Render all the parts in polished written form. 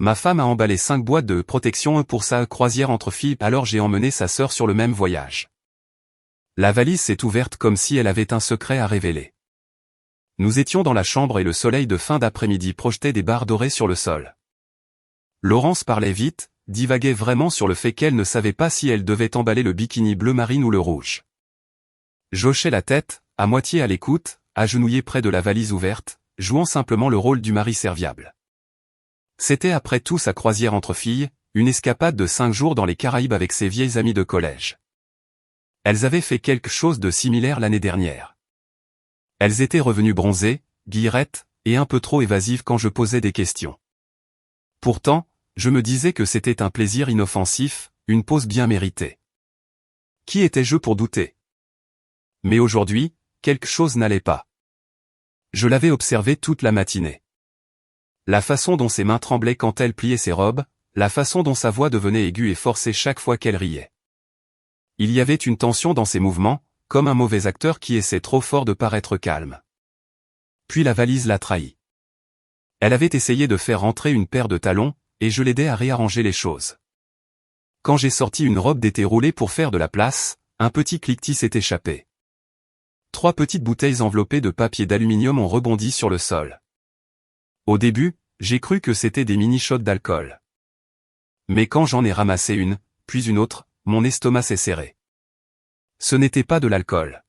Ma femme a emballé 5 boîtes de protection pour sa croisière entre filles, alors j'ai emmené sa sœur sur le même voyage. La valise s'est ouverte comme si elle avait un secret à révéler. Nous étions dans la chambre et le soleil de fin d'après-midi projetait des barres dorées sur le sol. Laurence parlait vite, divaguait vraiment sur le fait qu'elle ne savait pas si elle devait emballer le bikini bleu marine ou le rouge. J'hochais la tête, à moitié à l'écoute, agenouillé près de la valise ouverte, jouant simplement le rôle du mari serviable. C'était après tout sa croisière entre filles, une escapade de 5 jours dans les Caraïbes avec ses vieilles amies de collège. Elles avaient fait quelque chose de similaire l'année dernière. Elles étaient revenues bronzées, guillerettes, et un peu trop évasives quand je posais des questions. Pourtant, je me disais que c'était un plaisir inoffensif, une pause bien méritée. Qui étais-je pour douter? Mais aujourd'hui, quelque chose n'allait pas. Je l'avais observée toute la matinée. La façon dont ses mains tremblaient quand elle pliait ses robes, la façon dont sa voix devenait aiguë et forcée chaque fois qu'elle riait. Il y avait une tension dans ses mouvements, comme un mauvais acteur qui essaie trop fort de paraître calme. Puis la valise l'a trahi. Elle avait essayé de faire rentrer une paire de talons, et je l'aidais à réarranger les choses. Quand j'ai sorti une robe d'été roulée pour faire de la place, un petit cliquetis s'est échappé. 3 petites bouteilles enveloppées de papier d'aluminium ont rebondi sur le sol. Au début, j'ai cru que c'était des mini-shots d'alcool. Mais quand j'en ai ramassé une, puis une autre, mon estomac s'est serré. Ce n'était pas de l'alcool.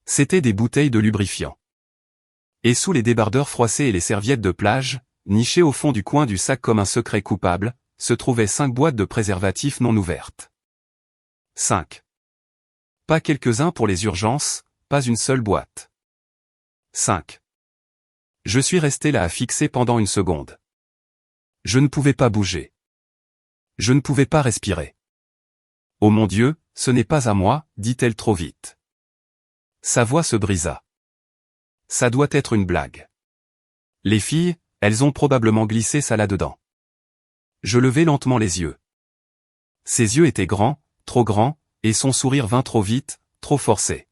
C'était des bouteilles de lubrifiant. Et sous les débardeurs froissés et les serviettes de plage, nichées au fond du coin du sac comme un secret coupable, se trouvaient 5 boîtes de préservatifs non ouvertes. 5. Pas quelques-uns pour les urgences, pas une seule boîte. 5. Je suis resté là à fixer pendant une seconde. Je ne pouvais pas bouger. Je ne pouvais pas respirer. Oh mon Dieu, ce n'est pas à moi, dit-elle trop vite. Sa voix se brisa. Ça doit être une blague. Les filles, elles ont probablement glissé ça là-dedans. Je levai lentement les yeux. Ses yeux étaient grands, trop grands, et son sourire vint trop vite, trop forcé.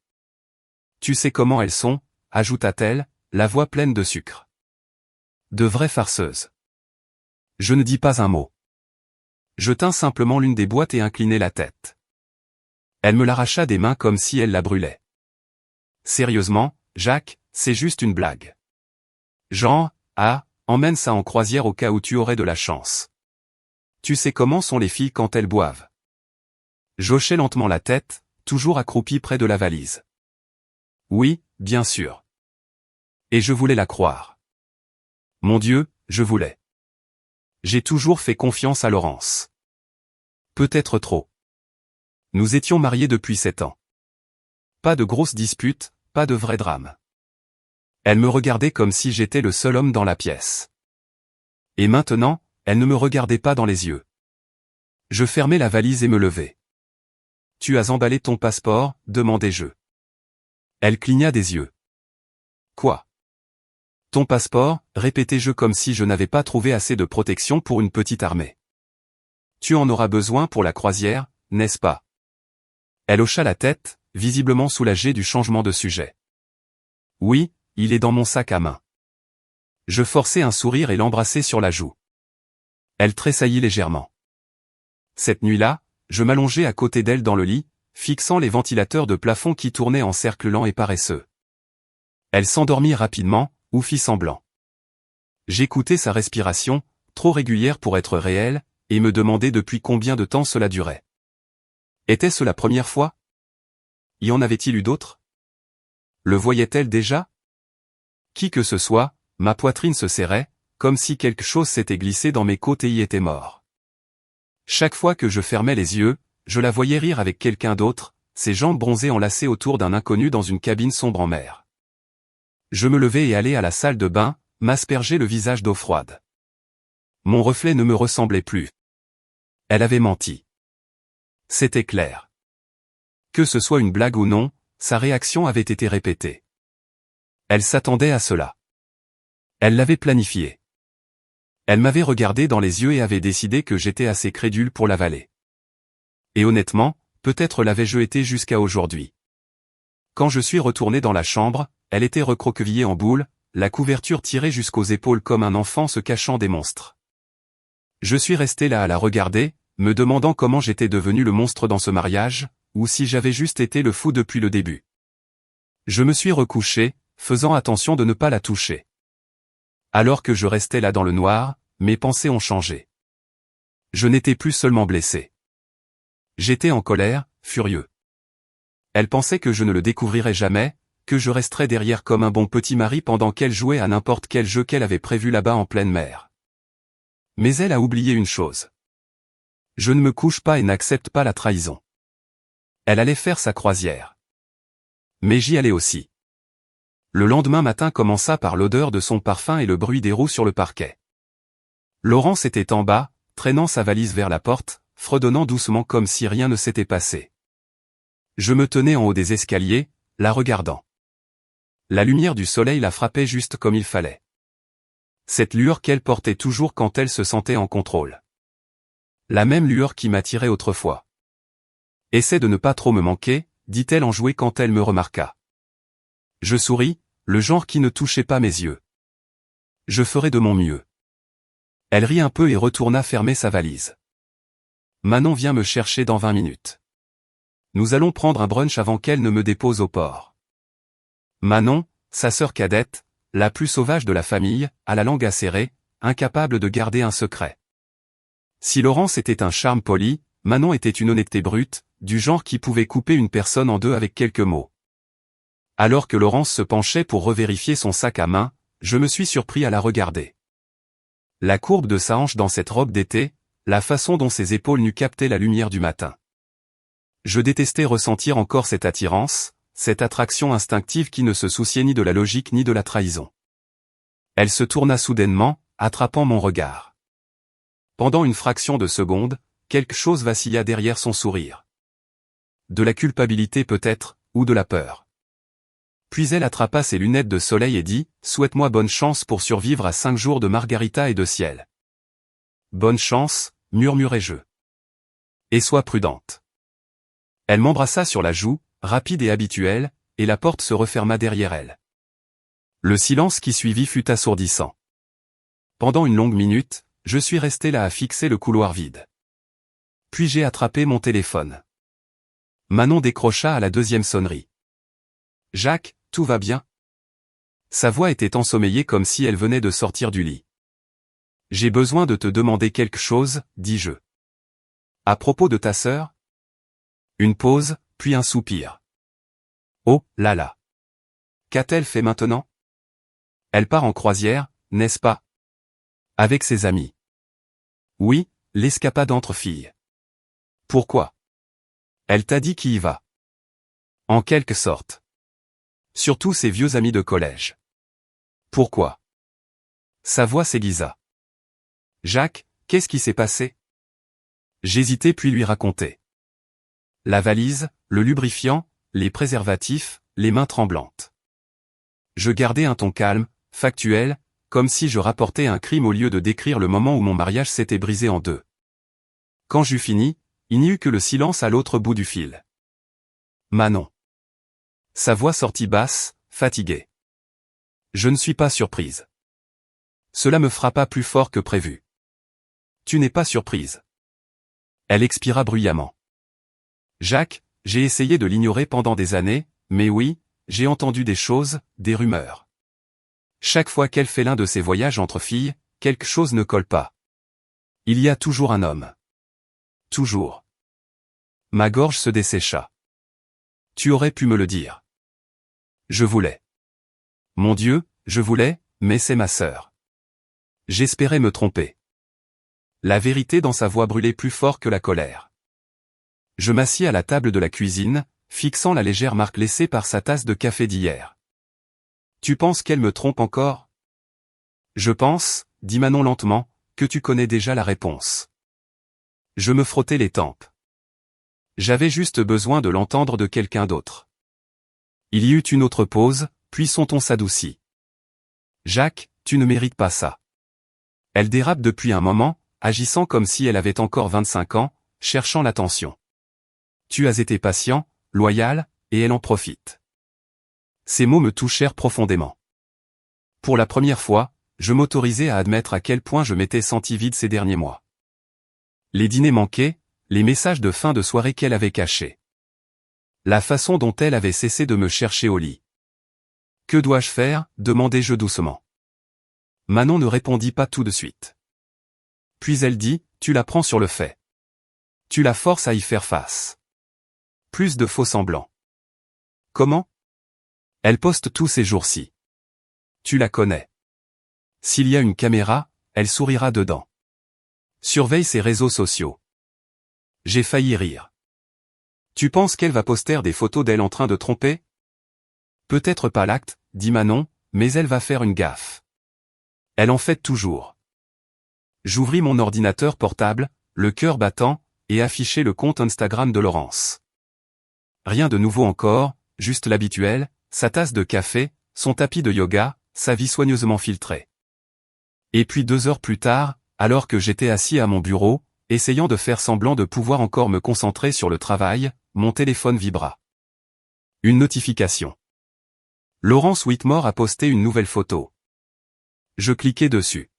Tu sais comment elles sont, ajouta-t-elle, la voix pleine de sucre. De vraies farceuses. Je ne dis pas un mot. Je tins simplement l'une des boîtes et inclinai la tête. Elle me l'arracha des mains comme si elle la brûlait. Sérieusement, Jacques, c'est juste une blague. Jean, emmène ça en croisière au cas où tu aurais de la chance. Tu sais comment sont les filles quand elles boivent. J'hochai lentement la tête, toujours accroupi près de la valise. Oui, bien sûr. Et je voulais la croire. Mon Dieu, je voulais. J'ai toujours fait confiance à Laurence. Peut-être trop. Nous étions mariés depuis 7 ans. Pas de grosses disputes, pas de vrai drame. Elle me regardait comme si j'étais le seul homme dans la pièce. Et maintenant, elle ne me regardait pas dans les yeux. Je fermai la valise et me levai. Tu as emballé ton passeport, demandai-je. Elle cligna des yeux. Quoi? Ton passeport, répétai-je comme si je n'avais pas trouvé assez de protection pour une petite armée. Tu en auras besoin pour la croisière, n'est-ce pas? Elle hocha la tête, visiblement soulagée du changement de sujet. Oui, il est dans mon sac à main. Je forçai un sourire et l'embrassai sur la joue. Elle tressaillit légèrement. Cette nuit-là, je m'allongeai à côté d'elle dans le lit, fixant les ventilateurs de plafond qui tournaient en cercle lent et paresseux. Elle s'endormit rapidement, ou fit semblant. J'écoutais sa respiration, trop régulière pour être réelle, et me demandais depuis combien de temps cela durait. Était-ce la première fois? Y en avait-il eu d'autres? Le voyait-elle déjà? Qui que ce soit, ma poitrine se serrait, comme si quelque chose s'était glissé dans mes côtes et y était mort. Chaque fois que je fermais les yeux, je la voyais rire avec quelqu'un d'autre, ses jambes bronzées enlacées autour d'un inconnu dans une cabine sombre en mer. Je me levai et allai à la salle de bain, m'asperger le visage d'eau froide. Mon reflet ne me ressemblait plus. Elle avait menti. C'était clair. Que ce soit une blague ou non, sa réaction avait été répétée. Elle s'attendait à cela. Elle l'avait planifié. Elle m'avait regardé dans les yeux et avait décidé que j'étais assez crédule pour l'avaler. Et honnêtement, peut-être l'avais-je été jusqu'à aujourd'hui. Quand je suis retourné dans la chambre, elle était recroquevillée en boule, la couverture tirée jusqu'aux épaules comme un enfant se cachant des monstres. Je suis resté là à la regarder, me demandant comment j'étais devenu le monstre dans ce mariage, ou si j'avais juste été le fou depuis le début. Je me suis recouché, faisant attention de ne pas la toucher. Alors que je restais là dans le noir, mes pensées ont changé. Je n'étais plus seulement blessé. J'étais en colère, furieux. Elle pensait que je ne le découvrirais jamais, que je resterais derrière comme un bon petit mari pendant qu'elle jouait à n'importe quel jeu qu'elle avait prévu là-bas en pleine mer. Mais elle a oublié une chose. Je ne me couche pas et n'accepte pas la trahison. Elle allait faire sa croisière. Mais j'y allais aussi. Le lendemain matin commença par l'odeur de son parfum et le bruit des roues sur le parquet. Laurence était en bas, traînant sa valise vers la porte, fredonnant doucement comme si rien ne s'était passé. Je me tenais en haut des escaliers, la regardant. La lumière du soleil la frappait juste comme il fallait. Cette lueur qu'elle portait toujours quand elle se sentait en contrôle. La même lueur qui m'attirait autrefois. « Essaie de ne pas trop me manquer », dit-elle en jouant quand elle me remarqua. Je souris, le genre qui ne touchait pas mes yeux. Je ferai de mon mieux. Elle rit un peu et retourna fermer sa valise. Manon vient me chercher dans 20 minutes. Nous allons prendre un brunch avant qu'elle ne me dépose au port. Manon, sa sœur cadette, la plus sauvage de la famille, a la langue acérée, incapable de garder un secret. Si Laurence était un charme poli, Manon était une honnêteté brute, du genre qui pouvait couper une personne en deux avec quelques mots. Alors que Laurence se penchait pour revérifier son sac à main, je me suis surpris à la regarder. La courbe de sa hanche dans cette robe d'été, la façon dont ses épaules n'eût capté la lumière du matin. Je détestais ressentir encore cette attirance, cette attraction instinctive qui ne se souciait ni de la logique ni de la trahison. Elle se tourna soudainement, attrapant mon regard. Pendant une fraction de seconde, quelque chose vacilla derrière son sourire. De la culpabilité peut-être, ou de la peur. Puis elle attrapa ses lunettes de soleil et dit « Souhaite-moi bonne chance pour survivre à 5 jours de margarita et de ciel. » Bonne chance, murmurai-je. Et sois prudente. Elle m'embrassa sur la joue, rapide et habituelle, et la porte se referma derrière elle. Le silence qui suivit fut assourdissant. Pendant une longue minute, je suis resté là à fixer le couloir vide. Puis j'ai attrapé mon téléphone. Manon décrocha à la 2e sonnerie. « Jacques, tout va bien ?» Sa voix était ensommeillée comme si elle venait de sortir du lit. « J'ai besoin de te demander quelque chose, » dis-je. « À propos de ta sœur ?» Une pause, puis un soupir. « Oh, là là. Qu'a-t-elle fait maintenant ? Elle part en croisière, n'est-ce pas ? Avec ses amis. » Oui, l'escapade entre filles. « Pourquoi ? Elle t'a dit qui y va. » En quelque sorte. Surtout ses vieux amis de collège. « Pourquoi ? » Sa voix s'aiguisa. « Jacques, qu'est-ce qui s'est passé ? » J'hésitai puis lui racontai. La valise, le lubrifiant, les préservatifs, les mains tremblantes. Je gardais un ton calme, factuel, comme si je rapportais un crime au lieu de décrire le moment où mon mariage s'était brisé en deux. Quand j'eus fini, il n'y eut que le silence à l'autre bout du fil. Manon. Sa voix sortit basse, fatiguée. Je ne suis pas surprise. Cela me frappa plus fort que prévu. Tu n'es pas surprise. Elle expira bruyamment. Jacques, j'ai essayé de l'ignorer pendant des années, mais oui, j'ai entendu des choses, des rumeurs. Chaque fois qu'elle fait l'un de ces voyages entre filles, quelque chose ne colle pas. Il y a toujours un homme. Toujours. Ma gorge se dessécha. Tu aurais pu me le dire. Je voulais. Mon Dieu, je voulais, mais c'est ma sœur. J'espérais me tromper. La vérité dans sa voix brûlait plus fort que la colère. Je m'assis à la table de la cuisine, fixant la légère marque laissée par sa tasse de café d'hier. Tu penses qu'elle me trompe encore ? Je pense, dit Manon lentement, que tu connais déjà la réponse. Je me frottais les tempes. J'avais juste besoin de l'entendre de quelqu'un d'autre. Il y eut une autre pause, puis son ton s'adoucit. Jacques, tu ne mérites pas ça. Elle dérape depuis un moment, agissant comme si elle avait encore 25 ans, cherchant l'attention. Tu as été patient, loyal, et elle en profite. Ces mots me touchèrent profondément. Pour la première fois, je m'autorisais à admettre à quel point je m'étais senti vide ces derniers mois. Les dîners manqués, les messages de fin de soirée qu'elle avait cachés. La façon dont elle avait cessé de me chercher au lit. Que dois-je faire, demandai-je doucement. Manon ne répondit pas tout de suite. Puis elle dit, tu la prends sur le fait. Tu la forces à y faire face. Plus de faux semblants. Comment? Elle poste tous ces jours-ci. Tu la connais. S'il y a une caméra, elle sourira dedans. Surveille ses réseaux sociaux. J'ai failli rire. Tu penses qu'elle va poster des photos d'elle en train de tromper? Peut-être pas l'acte, dit Manon, mais elle va faire une gaffe. Elle en fait toujours. J'ouvris mon ordinateur portable, le cœur battant, et affichai le compte Instagram de Laurence. Rien de nouveau encore, juste l'habituel, sa tasse de café, son tapis de yoga, sa vie soigneusement filtrée. Et puis 2 heures plus tard, alors que j'étais assis à mon bureau, essayant de faire semblant de pouvoir encore me concentrer sur le travail, mon téléphone vibra. Une notification. Laurence Whitmore a posté une nouvelle photo. Je cliquai dessus.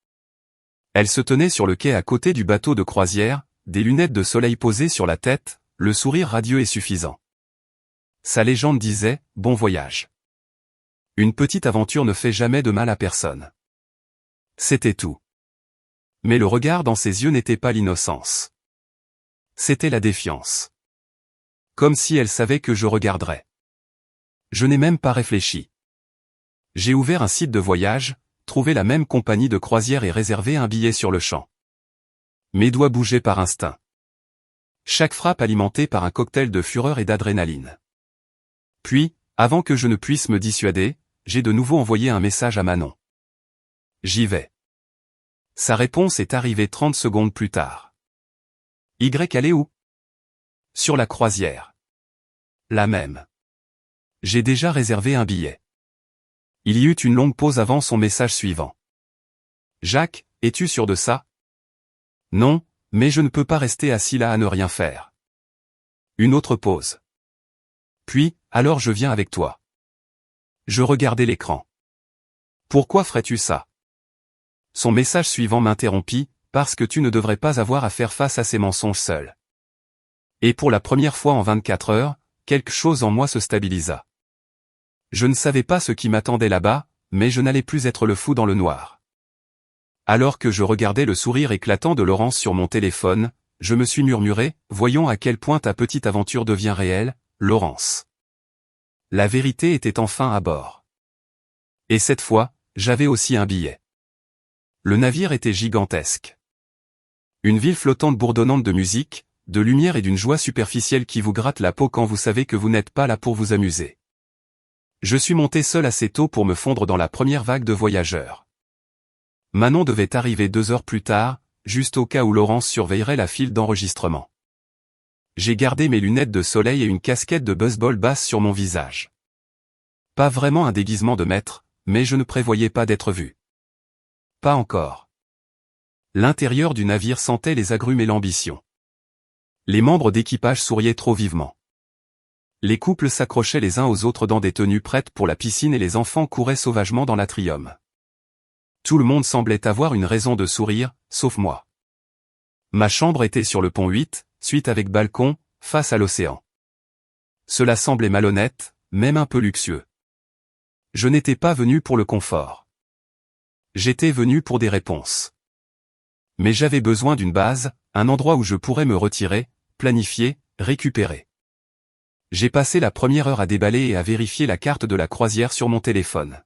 Elle se tenait sur le quai à côté du bateau de croisière, des lunettes de soleil posées sur la tête, le sourire radieux et suffisant. Sa légende disait « Bon voyage ». Une petite aventure ne fait jamais de mal à personne. C'était tout. Mais le regard dans ses yeux n'était pas l'innocence. C'était la défiance. Comme si elle savait que je regarderais. Je n'ai même pas réfléchi. J'ai ouvert un site de voyage, trouvé la même compagnie de croisière et réservé un billet sur le champ. Mes doigts bougeaient par instinct. Chaque frappe alimentée par un cocktail de fureur et d'adrénaline. Puis, avant que je ne puisse me dissuader, j'ai de nouveau envoyé un message à Manon. J'y vais. Sa réponse est arrivée 30 secondes plus tard. Elle est où? Sur la croisière. La même. J'ai déjà réservé un billet. Il y eut une longue pause avant son message suivant. Jacques, es-tu sûr de ça? Non, mais je ne peux pas rester assis là à ne rien faire. Une autre pause. Puis, alors je viens avec toi. Je regardais l'écran. Pourquoi ferais-tu ça? Son message suivant m'interrompit, parce que tu ne devrais pas avoir à faire face à ces mensonges seul. Et pour la première fois en 24 heures, quelque chose en moi se stabilisa. Je ne savais pas ce qui m'attendait là-bas, mais je n'allais plus être le fou dans le noir. Alors que je regardais le sourire éclatant de Laurence sur mon téléphone, je me suis murmuré, voyons à quel point ta petite aventure devient réelle, Laurence. La vérité était enfin à bord. Et cette fois, j'avais aussi un billet. Le navire était gigantesque. Une ville flottante bourdonnante de musique, de lumière et d'une joie superficielle qui vous gratte la peau quand vous savez que vous n'êtes pas là pour vous amuser. Je suis monté seul assez tôt pour me fondre dans la première vague de voyageurs. Manon devait arriver 2 heures plus tard, juste au cas où Laurence surveillerait la file d'enregistrement. J'ai gardé mes lunettes de soleil et une casquette de baseball basse sur mon visage. Pas vraiment un déguisement de maître, mais je ne prévoyais pas d'être vu. Pas encore. L'intérieur du navire sentait les agrumes et l'ambition. Les membres d'équipage souriaient trop vivement. Les couples s'accrochaient les uns aux autres dans des tenues prêtes pour la piscine et les enfants couraient sauvagement dans l'atrium. Tout le monde semblait avoir une raison de sourire, sauf moi. Ma chambre était sur le pont 8, suite avec balcon, face à l'océan. Cela semblait malhonnête, même un peu luxueux. Je n'étais pas venu pour le confort. J'étais venu pour des réponses. Mais j'avais besoin d'une base, un endroit où je pourrais me retirer, planifier, récupérer. J'ai passé la première heure à déballer et à vérifier la carte de la croisière sur mon téléphone.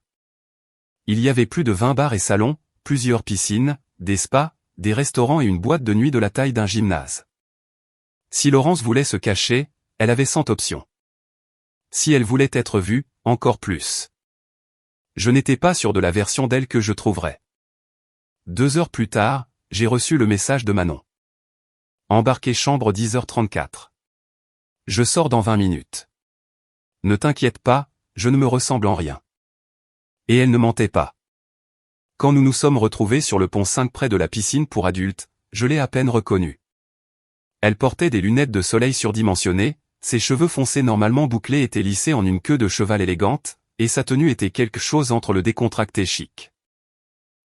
Il y avait plus de 20 bars et salons, plusieurs piscines, des spas, des restaurants et une boîte de nuit de la taille d'un gymnase. Si Laurence voulait se cacher, elle avait 100 options. Si elle voulait être vue, encore plus. Je n'étais pas sûr de la version d'elle que je trouverais. 2 heures plus tard, j'ai reçu le message de Manon. Embarqué chambre 10h34. Je sors dans 20 minutes. Ne t'inquiète pas, je ne me ressemble en rien. Et elle ne mentait pas. Quand nous nous sommes retrouvés sur le pont 5 près de la piscine pour adultes, je l'ai à peine reconnue. Elle portait des lunettes de soleil surdimensionnées, ses cheveux foncés normalement bouclés étaient lissés en une queue de cheval élégante, et sa tenue était quelque chose entre le décontracté chic.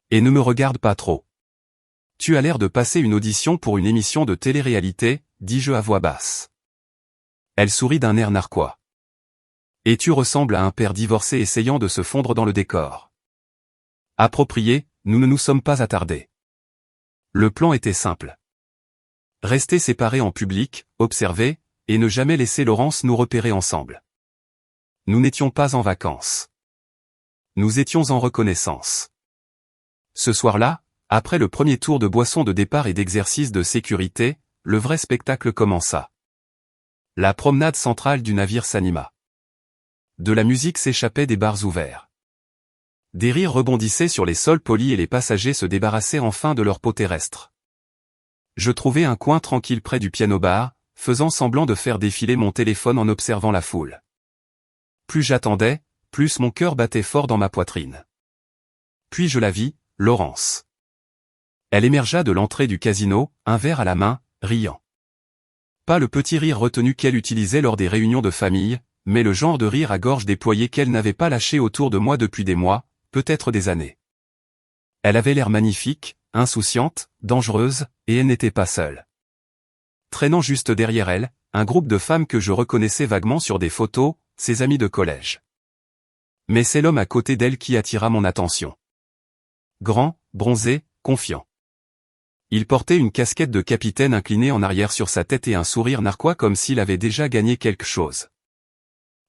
Et ne me regarde pas trop. Tu as l'air de passer une audition pour une émission de télé-réalité, dis-je à voix basse. Elle sourit d'un air narquois. Et tu ressembles à un père divorcé essayant de se fondre dans le décor. Approprié, nous ne nous sommes pas attardés. Le plan était simple. Rester séparés en public, observer, et ne jamais laisser Laurence nous repérer ensemble. Nous n'étions pas en vacances. Nous étions en reconnaissance. Ce soir-là, après le premier tour de boisson de départ et d'exercice de sécurité, le vrai spectacle commença. La promenade centrale du navire s'anima. De la musique s'échappait des bars ouverts. Des rires rebondissaient sur les sols polis et les passagers se débarrassaient enfin de leur peau terrestre. Je trouvai un coin tranquille près du piano-bar, faisant semblant de faire défiler mon téléphone en observant la foule. Plus j'attendais, plus mon cœur battait fort dans ma poitrine. Puis je la vis, Laurence. Elle émergea de l'entrée du casino, un verre à la main, riant. Pas le petit rire retenu qu'elle utilisait lors des réunions de famille, mais le genre de rire à gorge déployée qu'elle n'avait pas lâché autour de moi depuis des mois, peut-être des années. Elle avait l'air magnifique, insouciante, dangereuse, et elle n'était pas seule. Traînant juste derrière elle, un groupe de femmes que je reconnaissais vaguement sur des photos, ses amies de collège. Mais c'est l'homme à côté d'elle qui attira mon attention. Grand, bronzé, confiant. Il portait une casquette de capitaine inclinée en arrière sur sa tête et un sourire narquois comme s'il avait déjà gagné quelque chose.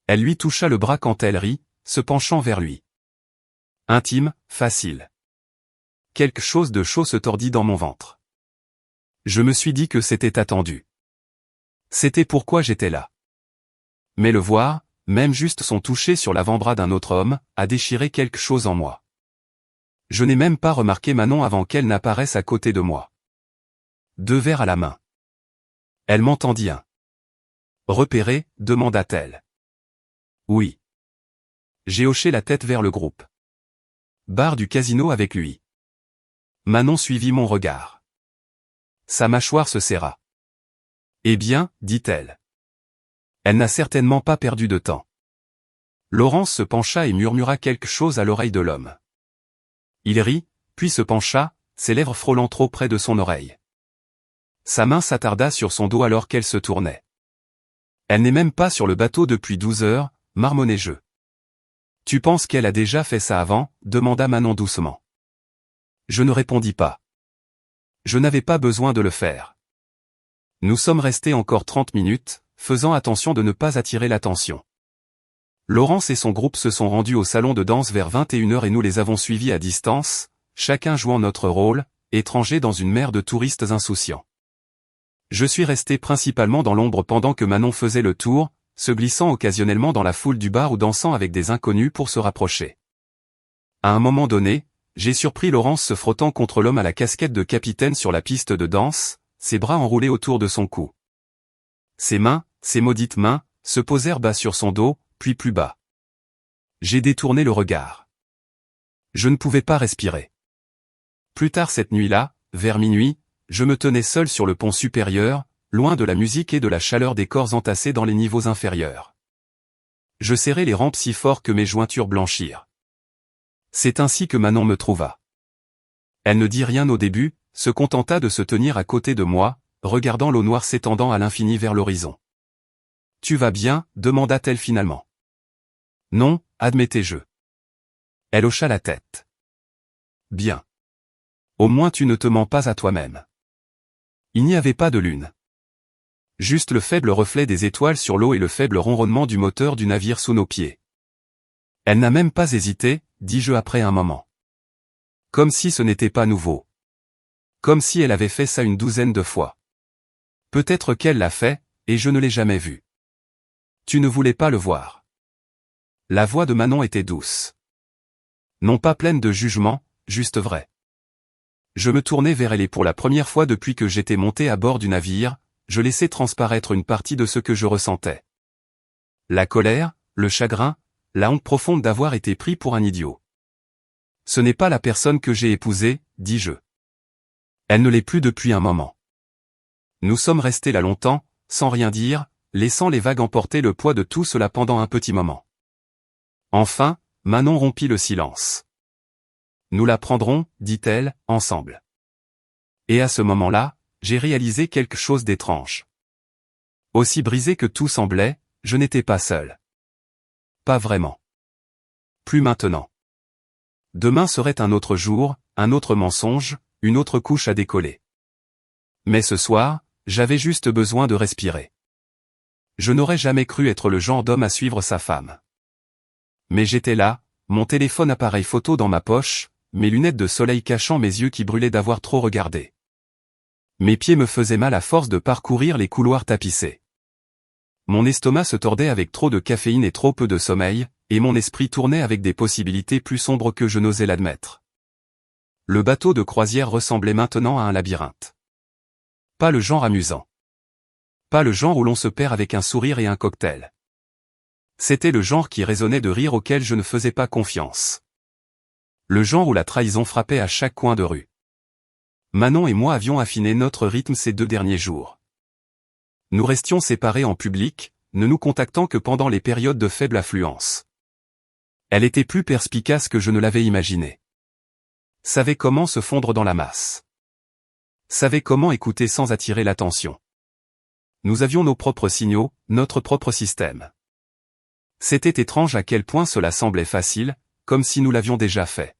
Elle lui toucha le bras quand elle rit, se penchant vers lui. Intime, facile. Quelque chose de chaud se tordit dans mon ventre. Je me suis dit que c'était attendu. C'était pourquoi j'étais là. Mais le voir, même juste son toucher sur l'avant-bras d'un autre homme, a déchiré quelque chose en moi. Je n'ai même pas remarqué Manon avant qu'elle n'apparaisse à côté de moi. 2 verres à la main. Elle m'entendit un. Repéré, demanda-t-elle. Oui. J'ai hoché la tête vers le groupe. Bar du casino avec lui. Manon suivit mon regard. Sa mâchoire se serra. Eh bien, dit-elle. Elle n'a certainement pas perdu de temps. Laurence se pencha et murmura quelque chose à l'oreille de l'homme. Il rit, puis se pencha, ses lèvres frôlant trop près de son oreille. Sa main s'attarda sur son dos alors qu'elle se tournait. Elle n'est même pas sur le bateau depuis 12 heures, marmonnai-je. Tu penses qu'elle a déjà fait ça avant, demanda Manon doucement. Je ne répondis pas. Je n'avais pas besoin de le faire. Nous sommes restés encore 30 minutes, faisant attention de ne pas attirer l'attention. Laurence et son groupe se sont rendus au salon de danse vers 21h et nous les avons suivis à distance, chacun jouant notre rôle, étrangers dans une mer de touristes insouciants. Je suis resté principalement dans l'ombre pendant que Manon faisait le tour, se glissant occasionnellement dans la foule du bar ou dansant avec des inconnus pour se rapprocher. À un moment donné, j'ai surpris Laurence se frottant contre l'homme à la casquette de capitaine sur la piste de danse, ses bras enroulés autour de son cou. Ses mains, ses maudites mains, se posèrent bas sur son dos, puis plus bas. J'ai détourné le regard. Je ne pouvais pas respirer. Plus tard cette nuit-là, vers minuit, je me tenais seul sur le pont supérieur, loin de la musique et de la chaleur des corps entassés dans les niveaux inférieurs. Je serrais les rampes si fort que mes jointures blanchirent. C'est ainsi que Manon me trouva. Elle ne dit rien au début, se contenta de se tenir à côté de moi, regardant l'eau noire s'étendant à l'infini vers l'horizon. « Tu vas bien ?» demanda-t-elle finalement. « Non, admettais-je. » Elle hocha la tête. « Bien. Au moins tu ne te mens pas à toi-même. » Il n'y avait pas de lune. Juste le faible reflet des étoiles sur l'eau et le faible ronronnement du moteur du navire sous nos pieds. Elle n'a même pas hésité, dis-je après un moment. Comme si ce n'était pas nouveau. Comme si elle avait fait ça une 12aine de fois. Peut-être qu'elle l'a fait, et je ne l'ai jamais vu. Tu ne voulais pas le voir. La voix de Manon était douce. Non pas pleine de jugement, juste vraie. Je me tournai vers elle et pour la première fois depuis que j'étais monté à bord du navire, je laissai transparaître une partie de ce que je ressentais. La colère, le chagrin, la honte profonde d'avoir été pris pour un idiot. Ce n'est pas la personne que j'ai épousée, dis-je. Elle ne l'est plus depuis un moment. Nous sommes restés là longtemps, sans rien dire, laissant les vagues emporter le poids de tout cela pendant un petit moment. Enfin, Manon rompit le silence. Nous la prendrons, dit-elle, ensemble. Et à ce moment-là, j'ai réalisé quelque chose d'étrange. Aussi brisé que tout semblait, je n'étais pas seul. Pas vraiment. Plus maintenant. Demain serait un autre jour, un autre mensonge, une autre couche à décoller. Mais ce soir, j'avais juste besoin de respirer. Je n'aurais jamais cru être le genre d'homme à suivre sa femme. Mais j'étais là, mon téléphone appareil photo dans ma poche, mes lunettes de soleil cachant mes yeux qui brûlaient d'avoir trop regardé. Mes pieds me faisaient mal à force de parcourir les couloirs tapissés. Mon estomac se tordait avec trop de caféine et trop peu de sommeil, et mon esprit tournait avec des possibilités plus sombres que je n'osais l'admettre. Le bateau de croisière ressemblait maintenant à un labyrinthe. Pas le genre amusant. Pas le genre où l'on se perd avec un sourire et un cocktail. C'était le genre qui résonnait de rire auquel je ne faisais pas confiance. Le genre où la trahison frappait à chaque coin de rue. Manon et moi avions affiné notre rythme ces 2 derniers jours. Nous restions séparés en public, ne nous contactant que pendant les périodes de faible affluence. Elle était plus perspicace que je ne l'avais imaginé. Savait comment se fondre dans la masse. Savait comment écouter sans attirer l'attention. Nous avions nos propres signaux, notre propre système. C'était étrange à quel point cela semblait facile, comme si nous l'avions déjà fait.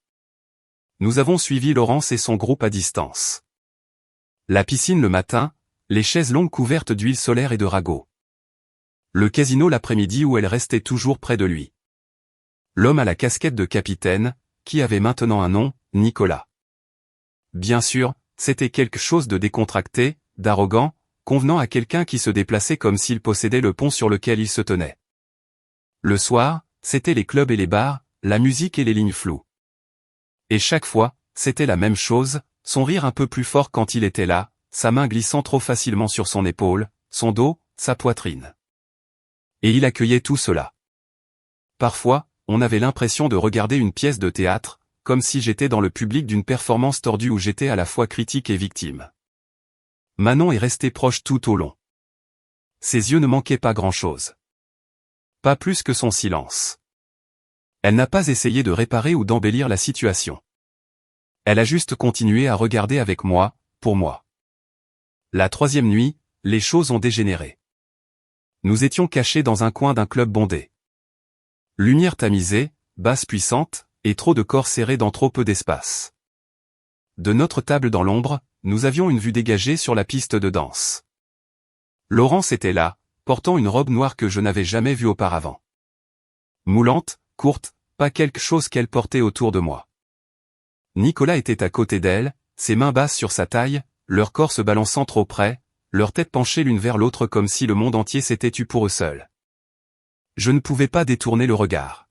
Nous avons suivi Laurence et son groupe à distance. La piscine le matin, les chaises longues couvertes d'huile solaire et de ragots. Le casino l'après-midi où elle restait toujours près de lui. L'homme à la casquette de capitaine, qui avait maintenant un nom, Nicolas. Bien sûr, c'était quelque chose de décontracté, d'arrogant, convenant à quelqu'un qui se déplaçait comme s'il possédait le pont sur lequel il se tenait. Le soir, c'était les clubs et les bars, la musique et les lignes floues. Et chaque fois, c'était la même chose, son rire un peu plus fort quand il était là, sa main glissant trop facilement sur son épaule, son dos, sa poitrine. Et il accueillait tout cela. Parfois, on avait l'impression de regarder une pièce de théâtre, comme si j'étais dans le public d'une performance tordue où j'étais à la fois critique et victime. Manon est restée proche tout au long. Ses yeux ne manquaient pas grand-chose. Pas plus que son silence. Elle n'a pas essayé de réparer ou d'embellir la situation. Elle a juste continué à regarder avec moi, pour moi. La 3e nuit, les choses ont dégénéré. Nous étions cachés dans un coin d'un club bondé. Lumière tamisée, basse puissante, et trop de corps serrés dans trop peu d'espace. De notre table dans l'ombre, nous avions une vue dégagée sur la piste de danse. Laurence était là, portant une robe noire que je n'avais jamais vue auparavant. Moulante, courte, pas quelque chose qu'elle portait autour de moi. Nicolas était à côté d'elle, ses mains basses sur sa taille, leur corps se balançant trop près, leur tête penchée l'une vers l'autre comme si le monde entier s'était tu pour eux seuls. Je ne pouvais pas détourner le regard.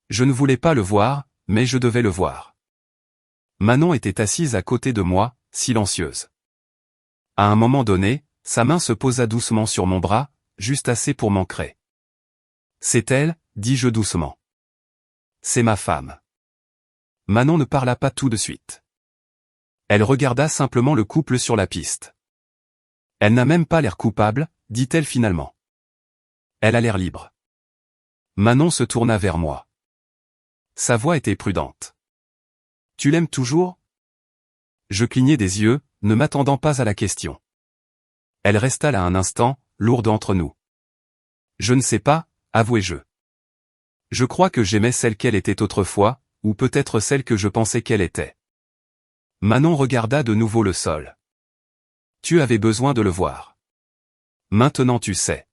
Je ne voulais pas le voir, mais je devais le voir. Manon était assise à côté de moi, silencieuse. À un moment donné, sa main se posa doucement sur mon bras, juste assez pour m'ancrer. C'est elle, dis-je doucement. C'est ma femme. Manon ne parla pas tout de suite. Elle regarda simplement le couple sur la piste. Elle n'a même pas l'air coupable, dit-elle finalement. Elle a l'air libre. Manon se tourna vers moi. Sa voix était prudente. Tu l'aimes toujours ? Je clignai des yeux, ne m'attendant pas à la question. Elle resta là un instant, lourde entre nous. Je ne sais pas, avouai-je. Je crois que j'aimais celle qu'elle était autrefois, ou peut-être celle que je pensais qu'elle était. Manon regarda de nouveau le sol. Tu avais besoin de le voir. Maintenant tu sais.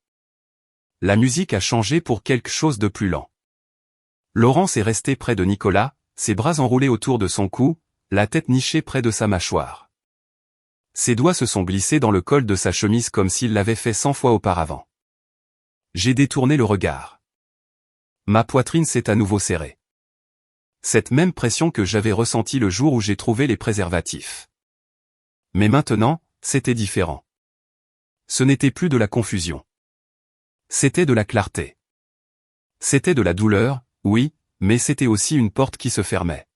La musique a changé pour quelque chose de plus lent. Laurence est restée près de Nicolas, ses bras enroulés autour de son cou, la tête nichée près de sa mâchoire. Ses doigts se sont glissés dans le col de sa chemise comme s'il l'avait fait 100 fois auparavant. J'ai détourné le regard. Ma poitrine s'est à nouveau serrée. Cette même pression que j'avais ressentie le jour où j'ai trouvé les préservatifs. Mais maintenant, c'était différent. Ce n'était plus de la confusion. C'était de la clarté. C'était de la douleur, oui, mais c'était aussi une porte qui se fermait.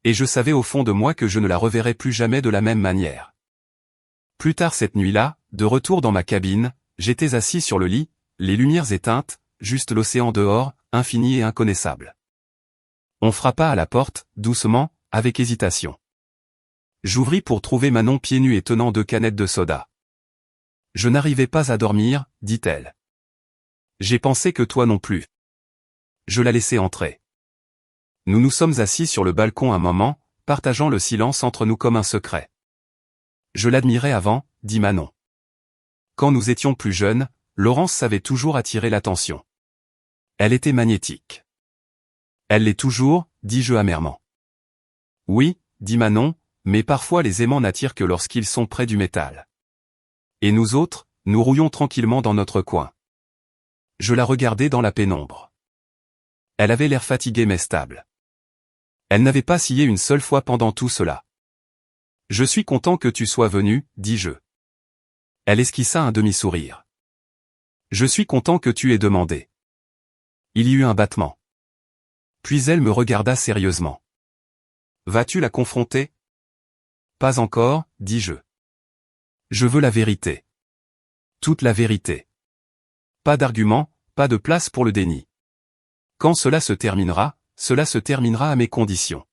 Et je savais au fond de moi que je ne la reverrais plus jamais de la même manière. Plus tard cette nuit-là, de retour dans ma cabine, j'étais assis sur le lit, les lumières éteintes, juste l'océan dehors, infini et inconnaissable. On frappa à la porte, doucement, avec hésitation. J'ouvris pour trouver Manon pieds nus et tenant 2 canettes de soda. Je n'arrivais pas à dormir, dit-elle. J'ai pensé que toi non plus. Je la laissai entrer. Nous nous sommes assis sur le balcon un moment, partageant le silence entre nous comme un secret. Je l'admirais avant, dit Manon. Quand nous étions plus jeunes, Laurence savait toujours attirer l'attention. Elle était magnétique. Elle l'est toujours, dis-je amèrement. Oui, dit Manon, mais parfois les aimants n'attirent que lorsqu'ils sont près du métal. Et nous autres, nous rouillons tranquillement dans notre coin. Je la regardais dans la pénombre. Elle avait l'air fatiguée mais stable. Elle n'avait pas scié une seule fois pendant tout cela. Je suis content que tu sois venu, dis-je. Elle esquissa un demi-sourire. Je suis content que tu aies demandé. Il y eut un battement. Puis elle me regarda sérieusement. Vas-tu la confronter? Pas encore, dis-je. Je veux la vérité. Toute la vérité. Pas d'argument, pas de place pour le déni. Quand cela se terminera à mes conditions.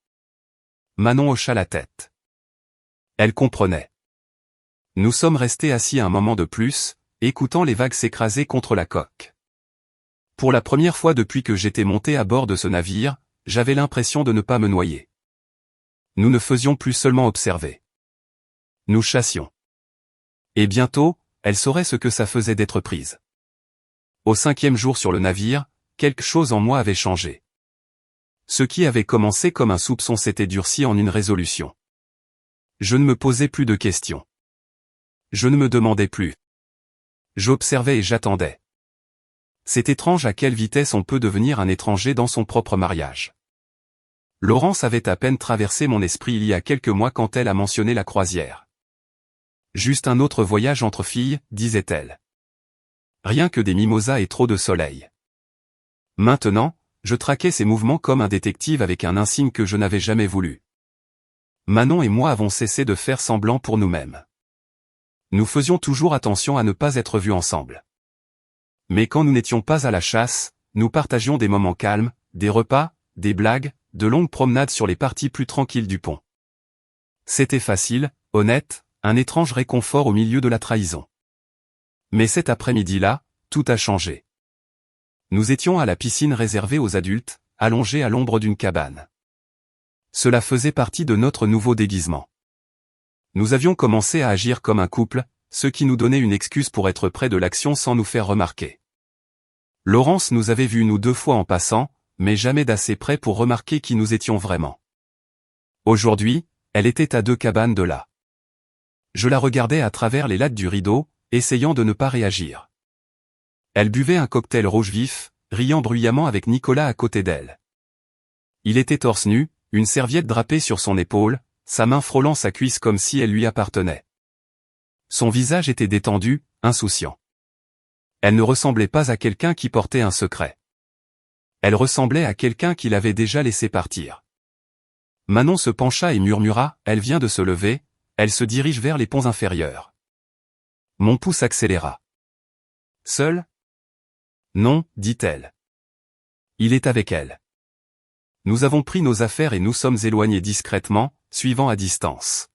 Manon hocha la tête. Elle comprenait. Nous sommes restés assis un moment de plus, écoutant les vagues s'écraser contre la coque. Pour la première fois depuis que j'étais monté à bord de ce navire, j'avais l'impression de ne pas me noyer. Nous ne faisions plus seulement observer. Nous chassions. Et bientôt, elle saurait ce que ça faisait d'être prise. Au 5e jour sur le navire, quelque chose en moi avait changé. Ce qui avait commencé comme un soupçon s'était durci en une résolution. Je ne me posais plus de questions. Je ne me demandais plus. J'observais et j'attendais. C'est étrange à quelle vitesse on peut devenir un étranger dans son propre mariage. Laurence avait à peine traversé mon esprit il y a quelques mois quand elle a mentionné la croisière. Juste un autre voyage entre filles, disait-elle. Rien que des mimosas et trop de soleil. Maintenant, je traquais ses mouvements comme un détective avec un insigne que je n'avais jamais voulu. Manon et moi avons cessé de faire semblant pour nous-mêmes. Nous faisions toujours attention à ne pas être vus ensemble. Mais quand nous n'étions pas à la chasse, nous partagions des moments calmes, des repas, des blagues, de longues promenades sur les parties plus tranquilles du pont. C'était facile, honnête, un étrange réconfort au milieu de la trahison. Mais cet après-midi-là, tout a changé. Nous étions à la piscine réservée aux adultes, allongés à l'ombre d'une cabane. Cela faisait partie de notre nouveau déguisement. Nous avions commencé à agir comme un couple, ce qui nous donnait une excuse pour être près de l'action sans nous faire remarquer. Laurence nous avait vus nous 2 fois en passant, mais jamais d'assez près pour remarquer qui nous étions vraiment. Aujourd'hui, elle était à 2 cabanes de là. Je la regardais à travers les lattes du rideau, essayant de ne pas réagir. Elle buvait un cocktail rouge vif, riant bruyamment avec Nicolas à côté d'elle. Il était torse nu, une serviette drapée sur son épaule, sa main frôlant sa cuisse comme si elle lui appartenait. Son visage était détendu, insouciant. Elle ne ressemblait pas à quelqu'un qui portait un secret. Elle ressemblait à quelqu'un qui l'avait déjà laissé partir. Manon se pencha et murmura, elle vient de se lever, elle se dirige vers les ponts inférieurs. Mon pouls accéléra. Seul? Non, dit-elle. Il est avec elle. Nous avons pris nos affaires et nous sommes éloignés discrètement, suivant à distance.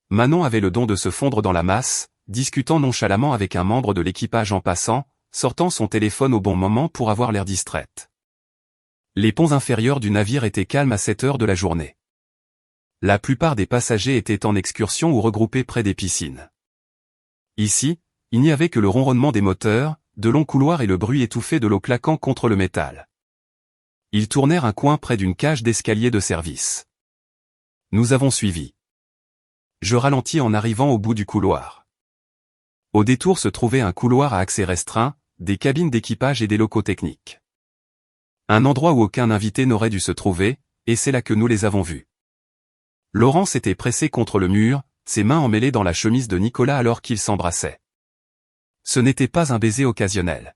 Manon avait le don de se fondre dans la masse, discutant nonchalamment avec un membre de l'équipage en passant, sortant son téléphone au bon moment pour avoir l'air distraite. Les ponts inférieurs du navire étaient calmes à cette heure de la journée. La plupart des passagers étaient en excursion ou regroupés près des piscines. Ici, il n'y avait que le ronronnement des moteurs, de longs couloirs et le bruit étouffé de l'eau claquant contre le métal. Ils tournèrent un coin près d'une cage d'escalier de service. Nous avons suivi. Je ralentis en arrivant au bout du couloir. Au détour se trouvait un couloir à accès restreint, des cabines d'équipage et des locaux techniques. Un endroit où aucun invité n'aurait dû se trouver, et c'est là que nous les avons vus. Laurence était pressée contre le mur, ses mains emmêlées dans la chemise de Nicolas alors qu'ils s'embrassaient. Ce n'était pas un baiser occasionnel.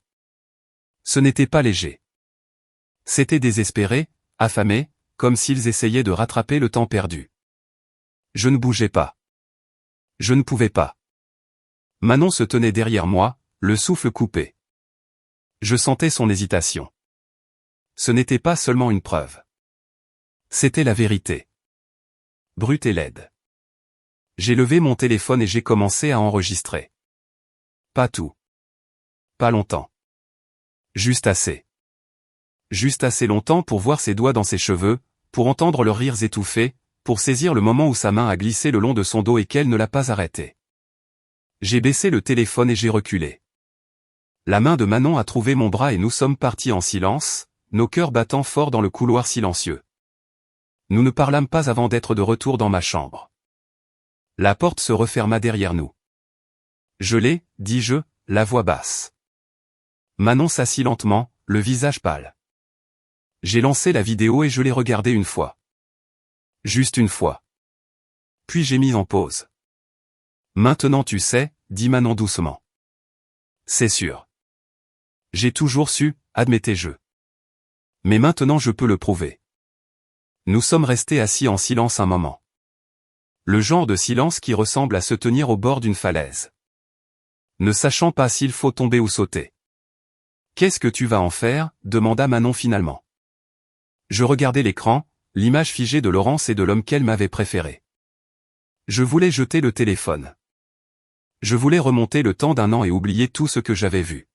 Ce n'était pas léger. C'était désespéré, affamé, comme s'ils essayaient de rattraper le temps perdu. Je ne bougeais pas. Je ne pouvais pas. Manon se tenait derrière moi, le souffle coupé. Je sentais son hésitation. Ce n'était pas seulement une preuve. C'était la vérité. Brute et laide. J'ai levé mon téléphone et j'ai commencé à enregistrer. Pas tout. Pas longtemps. Juste assez. Juste assez longtemps pour voir ses doigts dans ses cheveux, pour entendre leurs rires étouffés, pour saisir le moment où sa main a glissé le long de son dos et qu'elle ne l'a pas arrêté. J'ai baissé le téléphone et j'ai reculé. La main de Manon a trouvé mon bras et nous sommes partis en silence, nos cœurs battant fort dans le couloir silencieux. Nous ne parlâmes pas avant d'être de retour dans ma chambre. La porte se referma derrière nous. Je l'ai, dis-je, la voix basse. Manon s'assit lentement, le visage pâle. J'ai lancé la vidéo et je l'ai regardée une fois. Juste une fois. Puis j'ai mis en pause. Maintenant tu sais, dit Manon doucement. C'est sûr. J'ai toujours su, admettais-je. Mais maintenant je peux le prouver. Nous sommes restés assis en silence un moment. Le genre de silence qui ressemble à se tenir au bord d'une falaise. Ne sachant pas s'il faut tomber ou sauter. Qu'est-ce que tu vas en faire, demanda Manon finalement. Je regardais l'écran, l'image figée de Laurence et de l'homme qu'elle m'avait préféré. Je voulais jeter le téléphone. Je voulais remonter le temps d'un an et oublier tout ce que j'avais vu.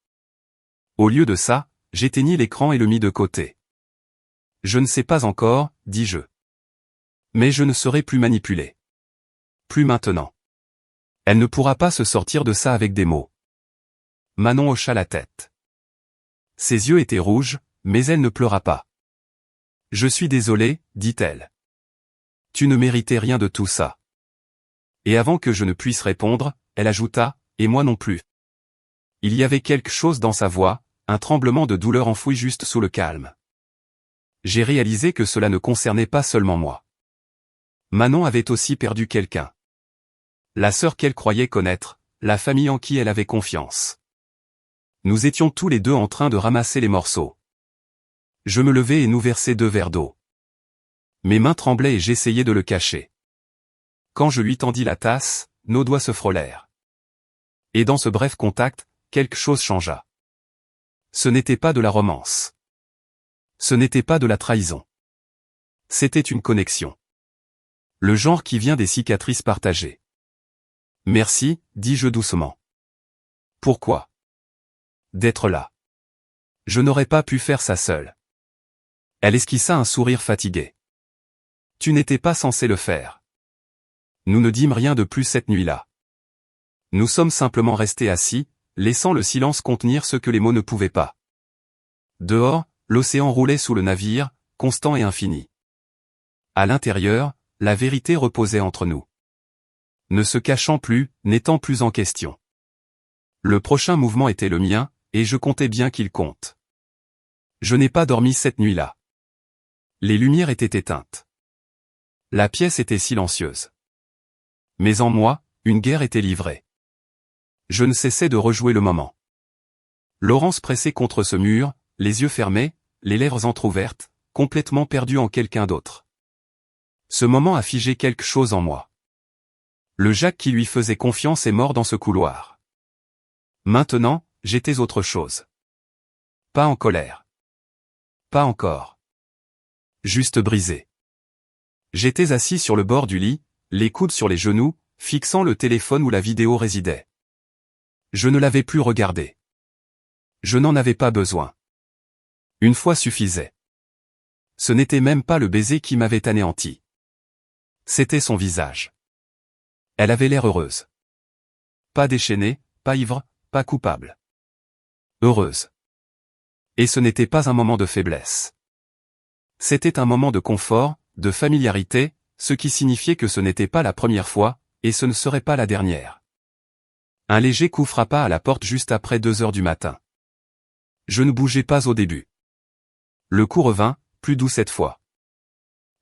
Au lieu de ça, j'éteignis l'écran et le mis de côté. Je ne sais pas encore, dis-je. Mais je ne serai plus manipulé. Plus maintenant. Elle ne pourra pas se sortir de ça avec des mots. Manon hocha la tête. Ses yeux étaient rouges, mais elle ne pleura pas. Je suis désolée, dit-elle. Tu ne méritais rien de tout ça. Et avant que je ne puisse répondre, elle ajouta, et moi non plus. Il y avait quelque chose dans sa voix, un tremblement de douleur enfoui juste sous le calme. J'ai réalisé que cela ne concernait pas seulement moi. Manon avait aussi perdu quelqu'un. La sœur qu'elle croyait connaître, la famille en qui elle avait confiance. Nous étions tous les deux en train de ramasser les morceaux. Je me levai et nous versai 2 verres d'eau. Mes mains tremblaient et j'essayais de le cacher. Quand je lui tendis la tasse, nos doigts se frôlèrent. Et dans ce bref contact, quelque chose changea. Ce n'était pas de la romance. Ce n'était pas de la trahison. C'était une connexion. Le genre qui vient des cicatrices partagées. Merci, dis-je doucement. Pourquoi? D'être là. Je n'aurais pas pu faire ça seule. Elle esquissa un sourire fatigué. Tu n'étais pas censé le faire. Nous ne dîmes rien de plus cette nuit-là. Nous sommes simplement restés assis, laissant le silence contenir ce que les mots ne pouvaient pas. Dehors, l'océan roulait sous le navire, constant et infini. À l'intérieur, la vérité reposait entre nous. Ne se cachant plus, n'étant plus en question. Le prochain mouvement était le mien, et je comptais bien qu'il compte. Je n'ai pas dormi cette nuit-là. Les lumières étaient éteintes. La pièce était silencieuse. Mais en moi, une guerre était livrée. Je ne cessais de rejouer le moment. Laurence pressée contre ce mur, les yeux fermés, les lèvres entr'ouvertes, complètement perdue en quelqu'un d'autre. Ce moment a figé quelque chose en moi. Le Jacques qui lui faisait confiance est mort dans ce couloir. Maintenant, j'étais autre chose. Pas en colère. Pas encore. Juste brisé. J'étais assis sur le bord du lit, les coudes sur les genoux, fixant le téléphone où la vidéo résidait. Je ne l'avais plus regardé. Je n'en avais pas besoin. Une fois suffisait. Ce n'était même pas le baiser qui m'avait anéanti. C'était son visage. Elle avait l'air heureuse. Pas déchaînée, pas ivre, pas coupable. Heureuse. Et ce n'était pas un moment de faiblesse. C'était un moment de confort, de familiarité, ce qui signifiait que ce n'était pas la première fois, et ce ne serait pas la dernière. Un léger coup frappa à la porte juste après 2 heures du matin. Je ne bougeais pas au début. Le coup revint, plus doux cette fois.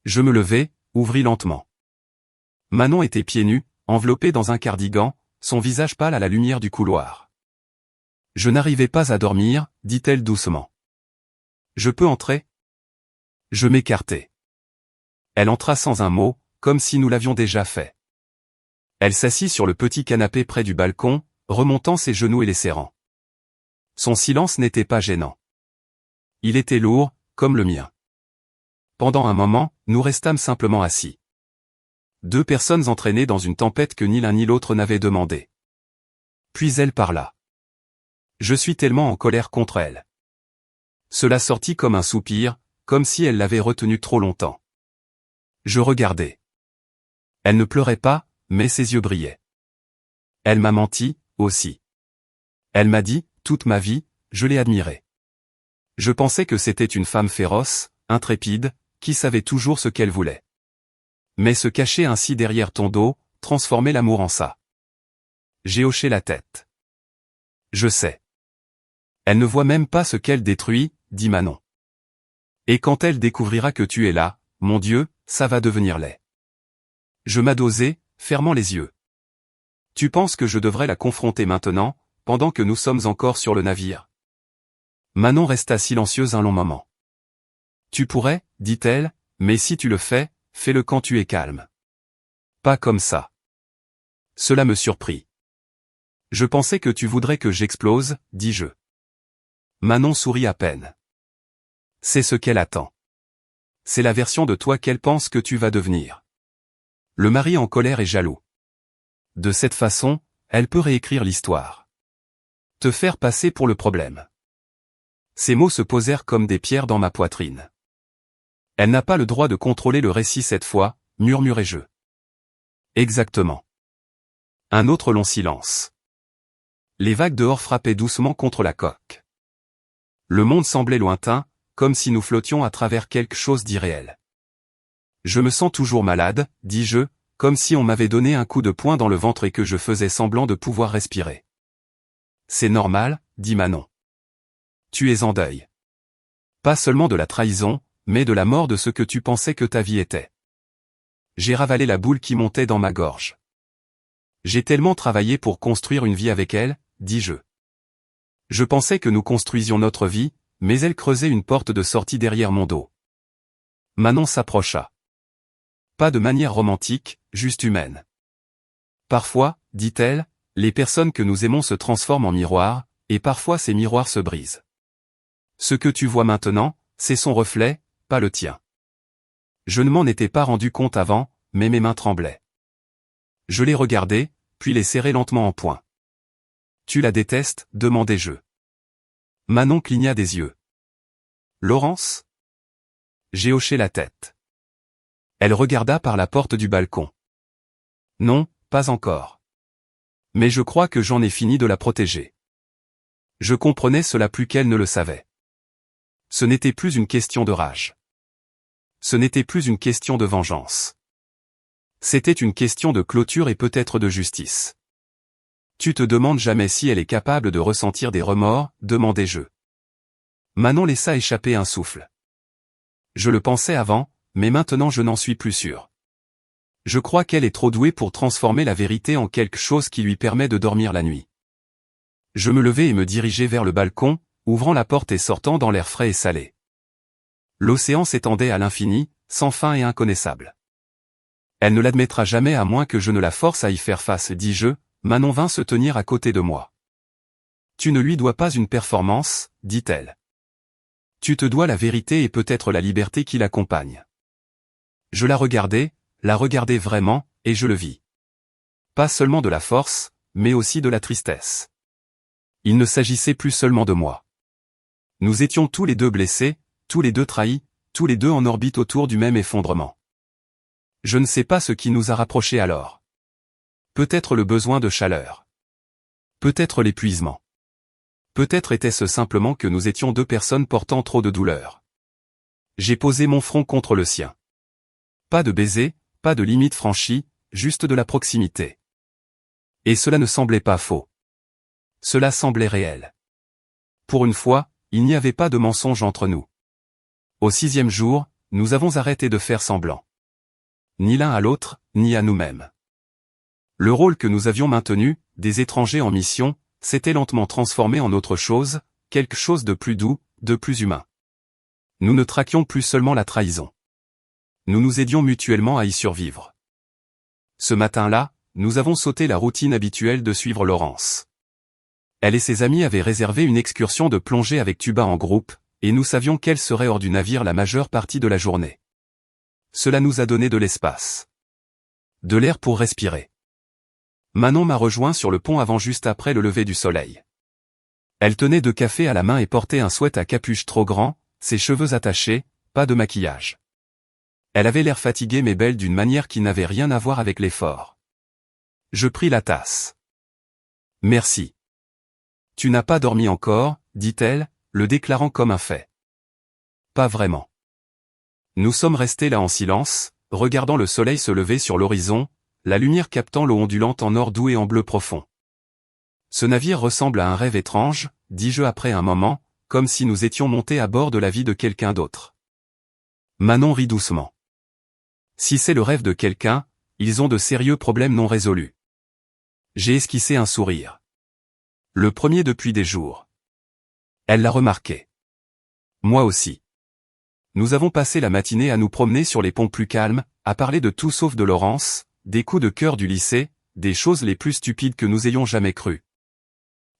Je me levai, ouvris lentement. Manon était pieds nus, enveloppée dans un cardigan, son visage pâle à la lumière du couloir. Je n'arrivais pas à dormir, dit-elle doucement. Je peux entrer? Je m'écartai. Elle entra sans un mot, comme si nous l'avions déjà fait. Elle s'assit sur le petit canapé près du balcon, remontant ses genoux et les serrant. Son silence n'était pas gênant. Il était lourd, comme le mien. Pendant un moment, nous restâmes simplement assis. deux personnes entraînées dans une tempête que ni l'un ni l'autre n'avaient demandé. Puis elle parla. Je suis tellement en colère contre elle. Cela sortit comme un soupir, comme si elle l'avait retenu trop longtemps. Je regardais. Elle ne pleurait pas, mais ses yeux brillaient. Elle m'a menti, aussi. Elle m'a dit, toute ma vie, je l'ai admirée. Je pensais que c'était une femme féroce, intrépide, qui savait toujours ce qu'elle voulait. Mais se cacher ainsi derrière ton dos, transformer l'amour en ça. J'ai hoché la tête. Je sais. Elle ne voit même pas ce qu'elle détruit, dit Manon. Et quand elle découvrira que tu es là, mon Dieu, ça va devenir laid. Je m'adossai, fermant les yeux. Tu penses que je devrais la confronter maintenant, pendant que nous sommes encore sur le navire? Manon resta silencieuse un long moment. Tu pourrais, dit-elle, mais si tu le fais, fais-le quand tu es calme. Pas comme ça. Cela me surprit. Je pensais que tu voudrais que j'explose, dis-je. Manon sourit à peine. C'est ce qu'elle attend. C'est la version de toi qu'elle pense que tu vas devenir. Le mari en colère est jaloux. De cette façon, elle peut réécrire l'histoire. Te faire passer pour le problème. Ces mots se posèrent comme des pierres dans ma poitrine. Elle n'a pas le droit de contrôler le récit cette fois, murmurai-je. Exactement. Un autre long silence. Les vagues dehors frappaient doucement contre la coque. Le monde semblait lointain, comme si nous flottions à travers quelque chose d'irréel. Je me sens toujours malade, dis-je, comme si on m'avait donné un coup de poing dans le ventre et que je faisais semblant de pouvoir respirer. C'est normal, dit Manon. Tu es en deuil. Pas seulement de la trahison, mais de la mort de ce que tu pensais que ta vie était. J'ai ravalé la boule qui montait dans ma gorge. J'ai tellement travaillé pour construire une vie avec elle, dis-je. Je pensais que nous construisions notre vie, mais elle creusait une porte de sortie derrière mon dos. Manon s'approcha. Pas de manière romantique, juste humaine. Parfois, dit-elle, les personnes que nous aimons se transforment en miroirs, et parfois ces miroirs se brisent. Ce que tu vois maintenant, c'est son reflet, pas le tien. Je ne m'en étais pas rendu compte avant, mais mes mains tremblaient. Je les regardai, puis les serrai lentement en poing. Tu la détestes, demandai-je. Manon cligna des yeux. Laurence? J'ai hoché la tête. Elle regarda par la porte du balcon. Non, pas encore. Mais je crois que j'en ai fini de la protéger. Je comprenais cela plus qu'elle ne le savait. Ce n'était plus une question de rage. Ce n'était plus une question de vengeance. C'était une question de clôture et peut-être de justice. Tu te demandes jamais si elle est capable de ressentir des remords, demandai-je. Manon laissa échapper un souffle. Je le pensais avant, mais maintenant je n'en suis plus sûr. Je crois qu'elle est trop douée pour transformer la vérité en quelque chose qui lui permet de dormir la nuit. Je me levai et me dirigeai vers le balcon, ouvrant la porte et sortant dans l'air frais et salé. L'océan s'étendait à l'infini, sans fin et inconnaissable. Elle ne l'admettra jamais à moins que je ne la force à y faire face, dis-je. Manon vint se tenir à côté de moi. Tu ne lui dois pas une performance, dit-elle. Tu te dois la vérité et peut-être la liberté qui l'accompagne. Je la regardai vraiment, et je le vis. Pas seulement de la force, mais aussi de la tristesse. Il ne s'agissait plus seulement de moi. Nous étions tous les deux blessés, tous les deux trahis, tous les deux en orbite autour du même effondrement. Je ne sais pas ce qui nous a rapprochés alors. Peut-être le besoin de chaleur. Peut-être l'épuisement. Peut-être était-ce simplement que nous étions deux personnes portant trop de douleur. J'ai posé mon front contre le sien. Pas de baiser, pas de limite franchie, juste de la proximité. Et cela ne semblait pas faux. Cela semblait réel. Pour une fois, il n'y avait pas de mensonge entre nous. Au 6e jour, nous avons arrêté de faire semblant. Ni l'un à l'autre, ni à nous-mêmes. Le rôle que nous avions maintenu, des étrangers en mission, s'était lentement transformé en autre chose, quelque chose de plus doux, de plus humain. Nous ne traquions plus seulement la trahison. Nous nous aidions mutuellement à y survivre. Ce matin-là, nous avons sauté la routine habituelle de suivre Laurence. Elle et ses amis avaient réservé une excursion de plongée avec tuba en groupe, et nous savions qu'elle serait hors du navire la majeure partie de la journée. Cela nous a donné de l'espace. De l'air pour respirer. Manon m'a rejoint sur le pont avant juste après le lever du soleil. Elle tenait 2 cafés à la main et portait un sweat à capuche trop grand, ses cheveux attachés, pas de maquillage. Elle avait l'air fatiguée mais belle d'une manière qui n'avait rien à voir avec l'effort. Je pris la tasse. Merci. Tu n'as pas dormi encore, dit-elle, le déclarant comme un fait. Pas vraiment. Nous sommes restés là en silence, regardant le soleil se lever sur l'horizon, la lumière captant l'eau ondulante en or doux et en bleu profond. Ce navire ressemble à un rêve étrange, dis-je après un moment, comme si nous étions montés à bord de la vie de quelqu'un d'autre. Manon rit doucement. Si c'est le rêve de quelqu'un, ils ont de sérieux problèmes non résolus. J'ai esquissé un sourire. Le premier depuis des jours. Elle l'a remarqué. Moi aussi. Nous avons passé la matinée à nous promener sur les ponts plus calmes, à parler de tout sauf de Laurence, des coups de cœur du lycée, des choses les plus stupides que nous ayons jamais crues.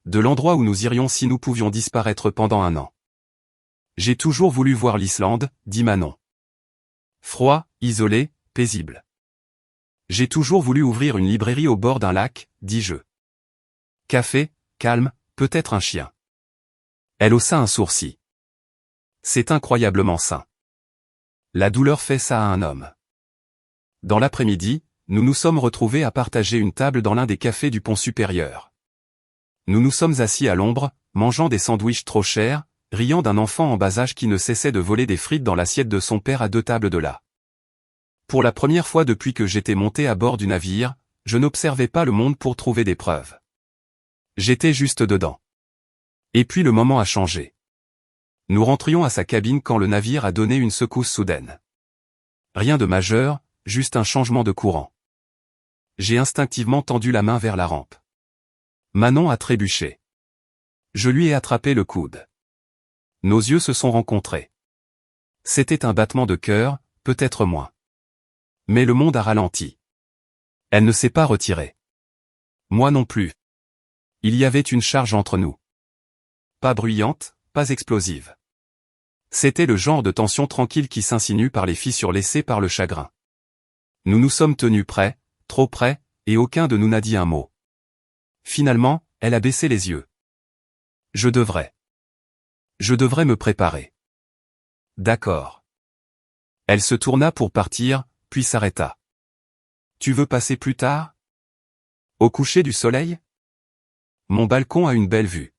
De l'endroit où nous irions si nous pouvions disparaître pendant 1 an. J'ai toujours voulu voir l'Islande, dit Manon. Froid, isolé, paisible. J'ai toujours voulu ouvrir une librairie au bord d'un lac, dis-je. Café, calme, peut-être un chien. Elle haussa un sourcil. C'est incroyablement sain. La douleur fait ça à un homme. Dans l'après-midi, nous nous sommes retrouvés à partager une table dans l'un des cafés du pont supérieur. Nous nous sommes assis à l'ombre, mangeant des sandwichs trop chers, riant d'un enfant en bas âge qui ne cessait de voler des frites dans l'assiette de son père à 2 tables de là. Pour la première fois depuis que j'étais monté à bord du navire, je n'observais pas le monde pour trouver des preuves. J'étais juste dedans. Et puis le moment a changé. Nous rentrions à sa cabine quand le navire a donné une secousse soudaine. Rien de majeur, juste un changement de courant. J'ai instinctivement tendu la main vers la rampe. Manon a trébuché. Je lui ai attrapé le coude. Nos yeux se sont rencontrés. C'était un battement de cœur, peut-être moins. Mais le monde a ralenti. Elle ne s'est pas retirée. Moi non plus. Il y avait une charge entre nous. Pas bruyante, pas explosive. C'était le genre de tension tranquille qui s'insinue par les fissures laissées par le chagrin. Nous nous sommes tenus près, trop près, et aucun de nous n'a dit un mot. Finalement, elle a baissé les yeux. Je devrais me préparer. D'accord. Elle se tourna pour partir, puis s'arrêta. Tu veux passer plus tard? Au coucher du soleil? Mon balcon a une belle vue.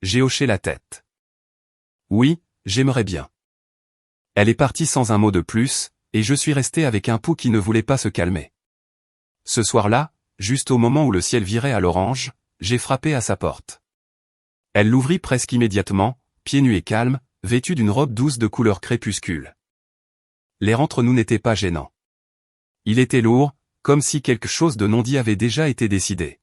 J'ai hoché la tête. Oui, j'aimerais bien. Elle est partie sans un mot de plus, et je suis resté avec un pouls qui ne voulait pas se calmer. Ce soir-là, juste au moment où le ciel virait à l'orange, j'ai frappé à sa porte. Elle l'ouvrit presque immédiatement, pieds nus et calme, vêtue d'une robe douce de couleur crépuscule. L'air entre nous n'était pas gênant. Il était lourd, comme si quelque chose de non dit avait déjà été décidé.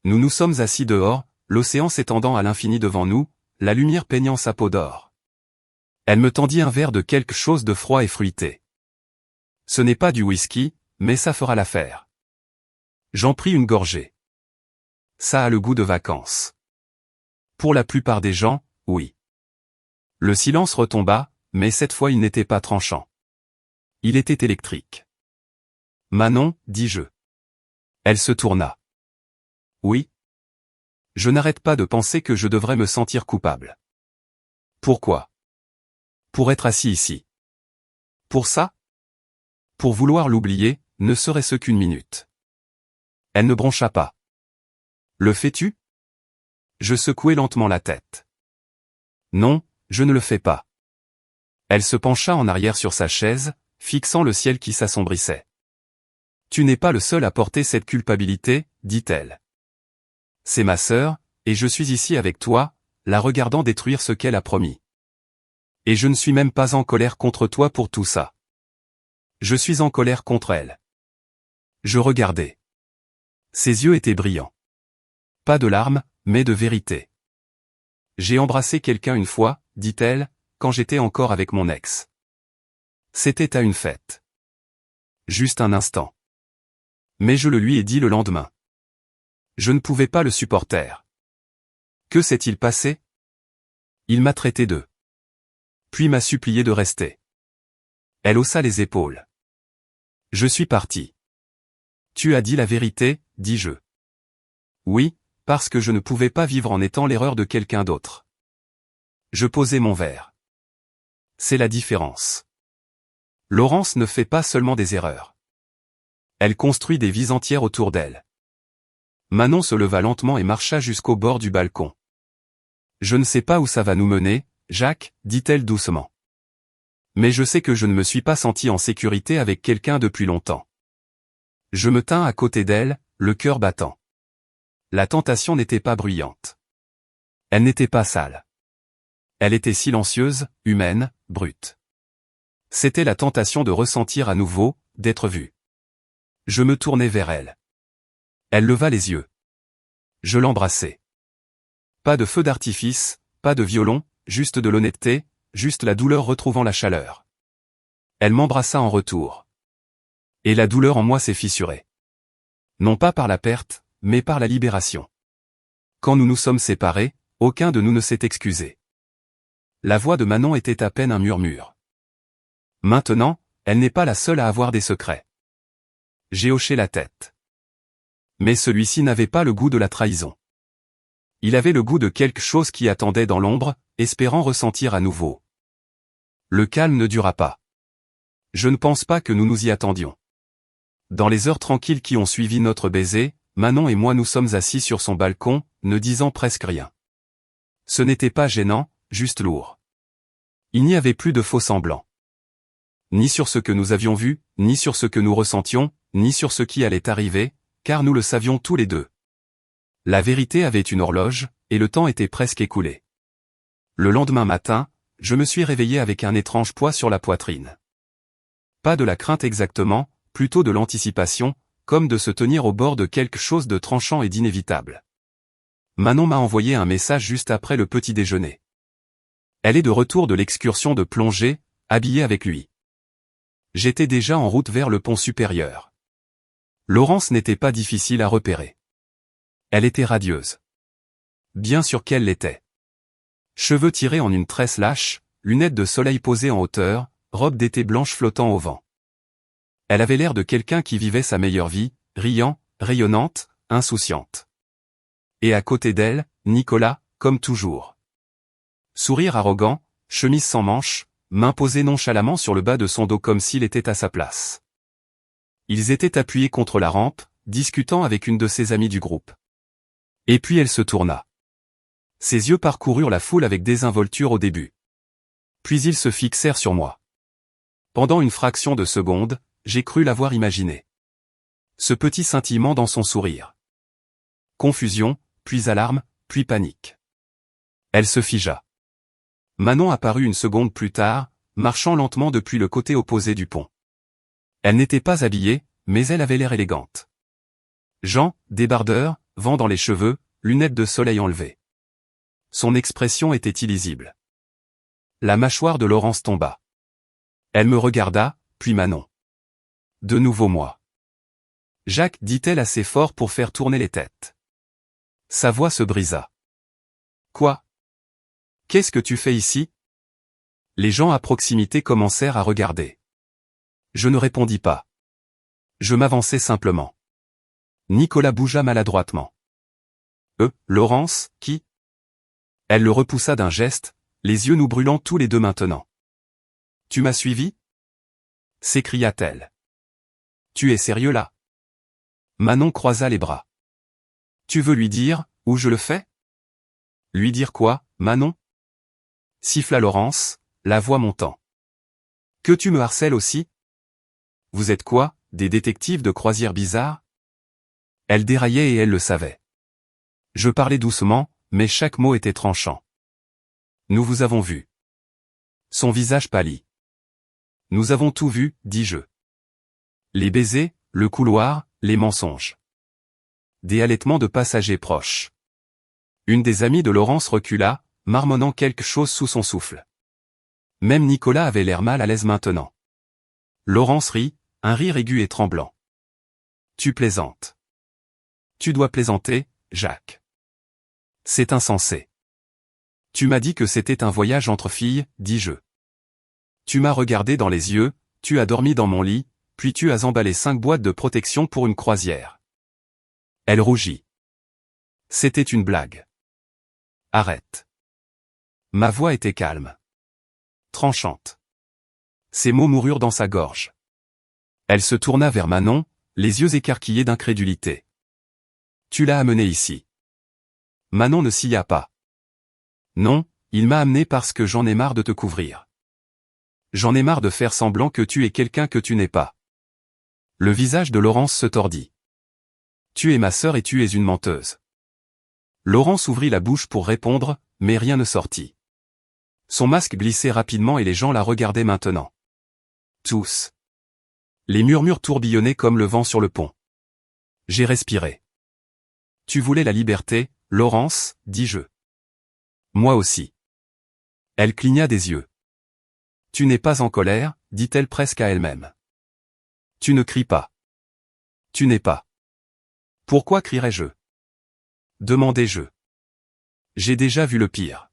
Nous nous sommes assis dehors, l'océan s'étendant à l'infini devant nous, la lumière peignant sa peau d'or. Elle me tendit un verre de quelque chose de froid et fruité. Ce n'est pas du whisky, mais ça fera l'affaire. J'en pris une gorgée. Ça a le goût de vacances. Pour la plupart des gens, oui. Le silence retomba, mais cette fois il n'était pas tranchant. Il était électrique. Manon, dis-je. Elle se tourna. Oui. Je n'arrête pas de penser que je devrais me sentir coupable. Pourquoi? Pour être assis ici. Pour ça? Pour vouloir l'oublier, ne serait-ce qu'une minute. Elle ne broncha pas. Le fais-tu? Je secouai lentement la tête. Non, je ne le fais pas. Elle se pencha en arrière sur sa chaise, fixant le ciel qui s'assombrissait. Tu n'es pas le seul à porter cette culpabilité, dit-elle. C'est ma sœur, et je suis ici avec toi, la regardant détruire ce qu'elle a promis. Et je ne suis même pas en colère contre toi pour tout ça. Je suis en colère contre elle. Je regardais. Ses yeux étaient brillants. Pas de larmes, mais de vérité. J'ai embrassé quelqu'un une fois, dit-elle, quand j'étais encore avec mon ex. C'était à une fête. Juste un instant. Mais je le lui ai dit le lendemain. Je ne pouvais pas le supporter. Que s'est-il passé? Il m'a traité de. Puis m'a supplié de rester. Elle haussa les épaules. Je suis parti. Tu as dit la vérité, dis-je. Oui, parce que je ne pouvais pas vivre en étant l'erreur de quelqu'un d'autre. Je posai mon verre. C'est la différence. Laurence ne fait pas seulement des erreurs. Elle construit des vies entières autour d'elle. Manon se leva lentement et marcha jusqu'au bord du balcon. Je ne sais pas où ça va nous mener, Jacques, dit-elle doucement. Mais je sais que je ne me suis pas senti en sécurité avec quelqu'un depuis longtemps. Je me tins à côté d'elle, le cœur battant. La tentation n'était pas bruyante. Elle n'était pas sale. Elle était silencieuse, humaine, brute. C'était la tentation de ressentir à nouveau, d'être vue. Je me tournai vers elle. Elle leva les yeux. Je l'embrassai. Pas de feu d'artifice, pas de violon, juste de l'honnêteté, juste la douleur retrouvant la chaleur. Elle m'embrassa en retour. Et la douleur en moi s'est fissurée. Non pas par la perte, mais par la libération. Quand nous nous sommes séparés, aucun de nous ne s'est excusé. La voix de Manon était à peine un murmure. Maintenant, elle n'est pas la seule à avoir des secrets. J'ai hoché la tête. Mais celui-ci n'avait pas le goût de la trahison. Il avait le goût de quelque chose qui attendait dans l'ombre, espérant ressentir à nouveau. Le calme ne dura pas. Je ne pense pas que nous nous y attendions. Dans les heures tranquilles qui ont suivi notre baiser, Manon et moi nous sommes assis sur son balcon, ne disant presque rien. Ce n'était pas gênant, juste lourd. Il n'y avait plus de faux semblants. Ni sur ce que nous avions vu, ni sur ce que nous ressentions, ni sur ce qui allait arriver, car nous le savions tous les deux. La vérité avait une horloge, et le temps était presque écoulé. Le lendemain matin, je me suis réveillé avec un étrange poids sur la poitrine. Pas de la crainte exactement, plutôt de l'anticipation, comme de se tenir au bord de quelque chose de tranchant et d'inévitable. Manon m'a envoyé un message juste après le petit déjeuner. Elle est de retour de l'excursion de plongée, habillée avec lui. J'étais déjà en route vers le pont supérieur. Laurence n'était pas difficile à repérer. Elle était radieuse. Bien sûr qu'elle l'était. Cheveux tirés en une tresse lâche, lunettes de soleil posées en hauteur, robe d'été blanche flottant au vent. Elle avait l'air de quelqu'un qui vivait sa meilleure vie, riant, rayonnante, insouciante. Et à côté d'elle, Nicolas, comme toujours. Sourire arrogant, chemise sans manches, main posée nonchalamment sur le bas de son dos comme s'il était à sa place. Ils étaient appuyés contre la rampe, discutant avec une de ses amies du groupe. Et puis elle se tourna. Ses yeux parcoururent la foule avec désinvolture au début. Puis ils se fixèrent sur moi. Pendant une fraction de seconde, j'ai cru l'avoir imaginé. Ce petit scintillement dans son sourire. Confusion, puis alarme, puis panique. Elle se figea. Manon apparut une seconde plus tard, marchant lentement depuis le côté opposé du pont. Elle n'était pas habillée, mais elle avait l'air élégante. Jean, débardeur, vent dans les cheveux, lunettes de soleil enlevées. Son expression était illisible. La mâchoire de Laurence tomba. Elle me regarda, puis Manon. De nouveau moi. Jacques, dit-elle assez fort pour faire tourner les têtes. Sa voix se brisa. Quoi? Qu'est-ce que tu fais ici? Les gens à proximité commencèrent à regarder. Je ne répondis pas. Je m'avançai simplement. Nicolas bougea maladroitement. Laurence, qui? Elle le repoussa d'un geste, les yeux nous brûlant tous les deux maintenant. Tu m'as suivi? S'écria-t-elle. Tu es sérieux là? Manon croisa les bras. Tu veux lui dire, où je le fais? Lui dire quoi, Manon? Siffla Laurence, la voix montant. Que tu me harcèles aussi? Vous êtes quoi, des détectives de croisière bizarres? Elle déraillait et elle le savait. Je parlais doucement, mais chaque mot était tranchant. Nous vous avons vu. Son visage pâlit. Nous avons tout vu, dis-je. Les baisers, le couloir, les mensonges. Des halètements de passagers proches. Une des amies de Laurence recula, marmonnant quelque chose sous son souffle. Même Nicolas avait l'air mal à l'aise maintenant. Laurence rit, un rire aigu et tremblant. Tu plaisantes. Tu dois plaisanter, Jacques. C'est insensé. Tu m'as dit que c'était un voyage entre filles, dis-je. Tu m'as regardé dans les yeux, tu as dormi dans mon lit, puis tu as emballé 5 boîtes de protection pour une croisière. Elle rougit. C'était une blague. Arrête. Ma voix était calme. Tranchante. Ces mots moururent dans sa gorge. Elle se tourna vers Manon, les yeux écarquillés d'incrédulité. Tu l'as amené ici. Manon ne s'y a pas. Non, il m'a amené parce que j'en ai marre de te couvrir. J'en ai marre de faire semblant que tu es quelqu'un que tu n'es pas. Le visage de Laurence se tordit. Tu es ma sœur et tu es une menteuse. Laurence ouvrit la bouche pour répondre, mais rien ne sortit. Son masque glissait rapidement et les gens la regardaient maintenant. Tous. Les murmures tourbillonnaient comme le vent sur le pont. J'ai respiré. Tu voulais la liberté, Laurence, dis-je. Moi aussi. Elle cligna des yeux. Tu n'es pas en colère, dit-elle presque à elle-même. Tu ne cries pas. Tu n'es pas. Pourquoi crierais-je? Demandai-je. J'ai déjà vu le pire.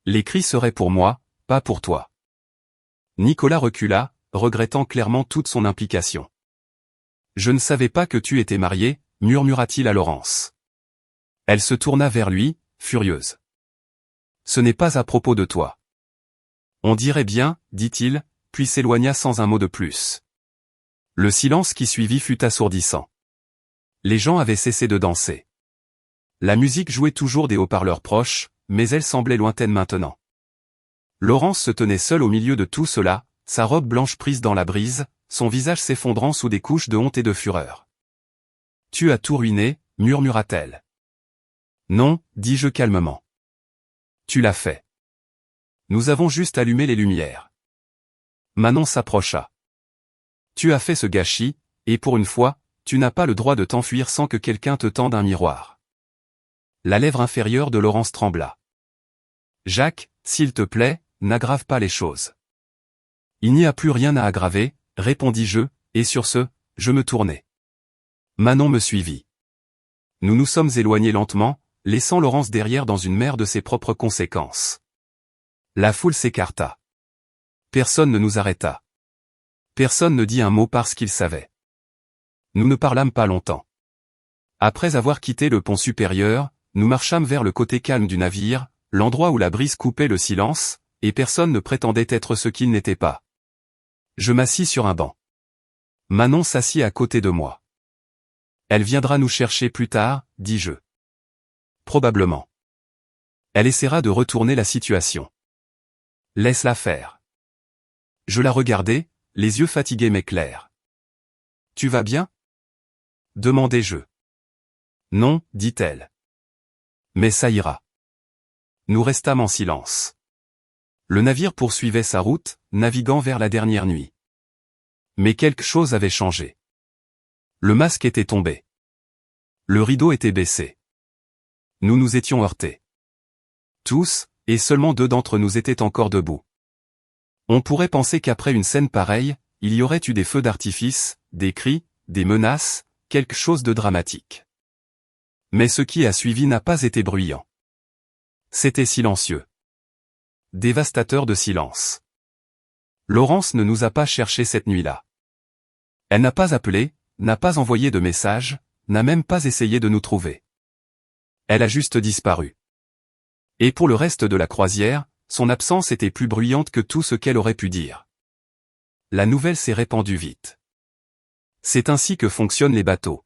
Les cris seraient pour moi, pas pour toi. Nicolas recula, regrettant clairement toute son implication. Je ne savais pas que tu étais marié, murmura-t-il à Laurence. Elle se tourna vers lui, furieuse. Ce n'est pas à propos de toi. On dirait bien, dit-il, puis s'éloigna sans un mot de plus. Le silence qui suivit fut assourdissant. Les gens avaient cessé de danser. La musique jouait toujours des haut-parleurs proches, mais elle semblait lointaine maintenant. Laurence se tenait seule au milieu de tout cela, sa robe blanche prise dans la brise, son visage s'effondrant sous des couches de honte et de fureur. « Tu as tout ruiné » murmura-t-elle. « Non » dis-je calmement. « Tu l'as fait. Nous avons juste allumé les lumières. » Manon s'approcha. « Tu as fait ce gâchis, et pour une fois, tu n'as pas le droit de t'enfuir sans que quelqu'un te tende un miroir. » La lèvre inférieure de Laurence trembla. « Jacques, s'il te plaît, n'aggrave pas les choses. » « Il n'y a plus rien à aggraver, » répondis-je, et sur ce, je me tournai. Manon me suivit. Nous nous sommes éloignés lentement, laissant Laurence derrière dans une mer de ses propres conséquences. La foule s'écarta. Personne ne nous arrêta. Personne ne dit un mot parce qu'il savait. Nous ne parlâmes pas longtemps. Après avoir quitté le pont supérieur, nous marchâmes vers le côté calme du navire, l'endroit où la brise coupait le silence, et personne ne prétendait être ce qu'il n'était pas. Je m'assis sur un banc. Manon s'assit à côté de moi. Elle viendra nous chercher plus tard, dis-je. Probablement. Elle essaiera de retourner la situation. Laisse-la faire. Je la regardai, les yeux fatigués mais clairs. Tu vas bien? Demandai-je. Non, dit-elle. Mais ça ira. Nous restâmes en silence. Le navire poursuivait sa route, naviguant vers la dernière nuit. Mais quelque chose avait changé. Le masque était tombé. Le rideau était baissé. Nous nous étions heurtés. Tous, et seulement 2 d'entre nous étaient encore debout. On pourrait penser qu'après une scène pareille, il y aurait eu des feux d'artifice, des cris, des menaces, quelque chose de dramatique. Mais ce qui a suivi n'a pas été bruyant. C'était silencieux. Dévastateur de silence. Laurence ne nous a pas cherchés cette nuit-là. Elle n'a pas appelé, n'a pas envoyé de message, n'a même pas essayé de nous trouver. Elle a juste disparu. Et pour le reste de la croisière, son absence était plus bruyante que tout ce qu'elle aurait pu dire. La nouvelle s'est répandue vite. C'est ainsi que fonctionnent les bateaux.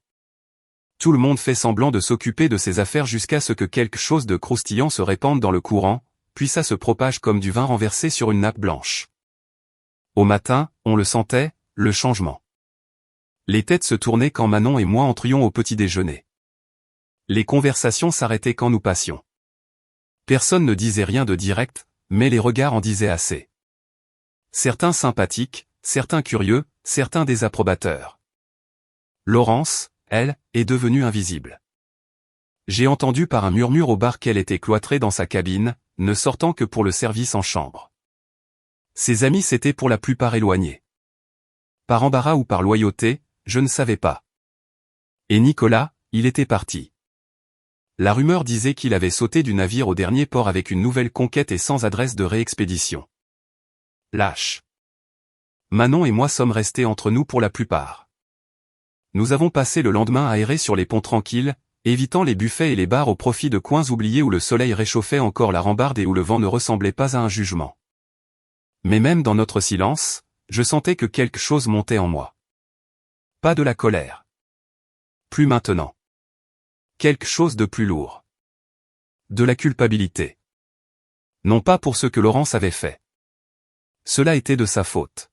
Tout le monde fait semblant de s'occuper de ses affaires jusqu'à ce que quelque chose de croustillant se répande dans le courant, puis ça se propage comme du vin renversé sur une nappe blanche. Au matin, on le sentait, le changement. Les têtes se tournaient quand Manon et moi entrions au petit déjeuner. Les conversations s'arrêtaient quand nous passions. Personne ne disait rien de direct, mais les regards en disaient assez. Certains sympathiques, certains curieux, certains désapprobateurs. Laurence, elle, est devenue invisible. J'ai entendu par un murmure au bar qu'elle était cloîtrée dans sa cabine, ne sortant que pour le service en chambre. Ses amis s'étaient pour la plupart éloignés. Par embarras ou par loyauté, je ne savais pas. Et Nicolas, il était parti. La rumeur disait qu'il avait sauté du navire au dernier port avec une nouvelle conquête et sans adresse de réexpédition. Lâche. Manon et moi sommes restés entre nous pour la plupart. Nous avons passé le lendemain à errer sur les ponts tranquilles, évitant les buffets et les bars au profit de coins oubliés où le soleil réchauffait encore la rambarde et où le vent ne ressemblait pas à un jugement. Mais même dans notre silence, je sentais que quelque chose montait en moi. Pas de la colère. Plus maintenant. Quelque chose de plus lourd. De la culpabilité. Non pas pour ce que Laurence avait fait. Cela était de sa faute.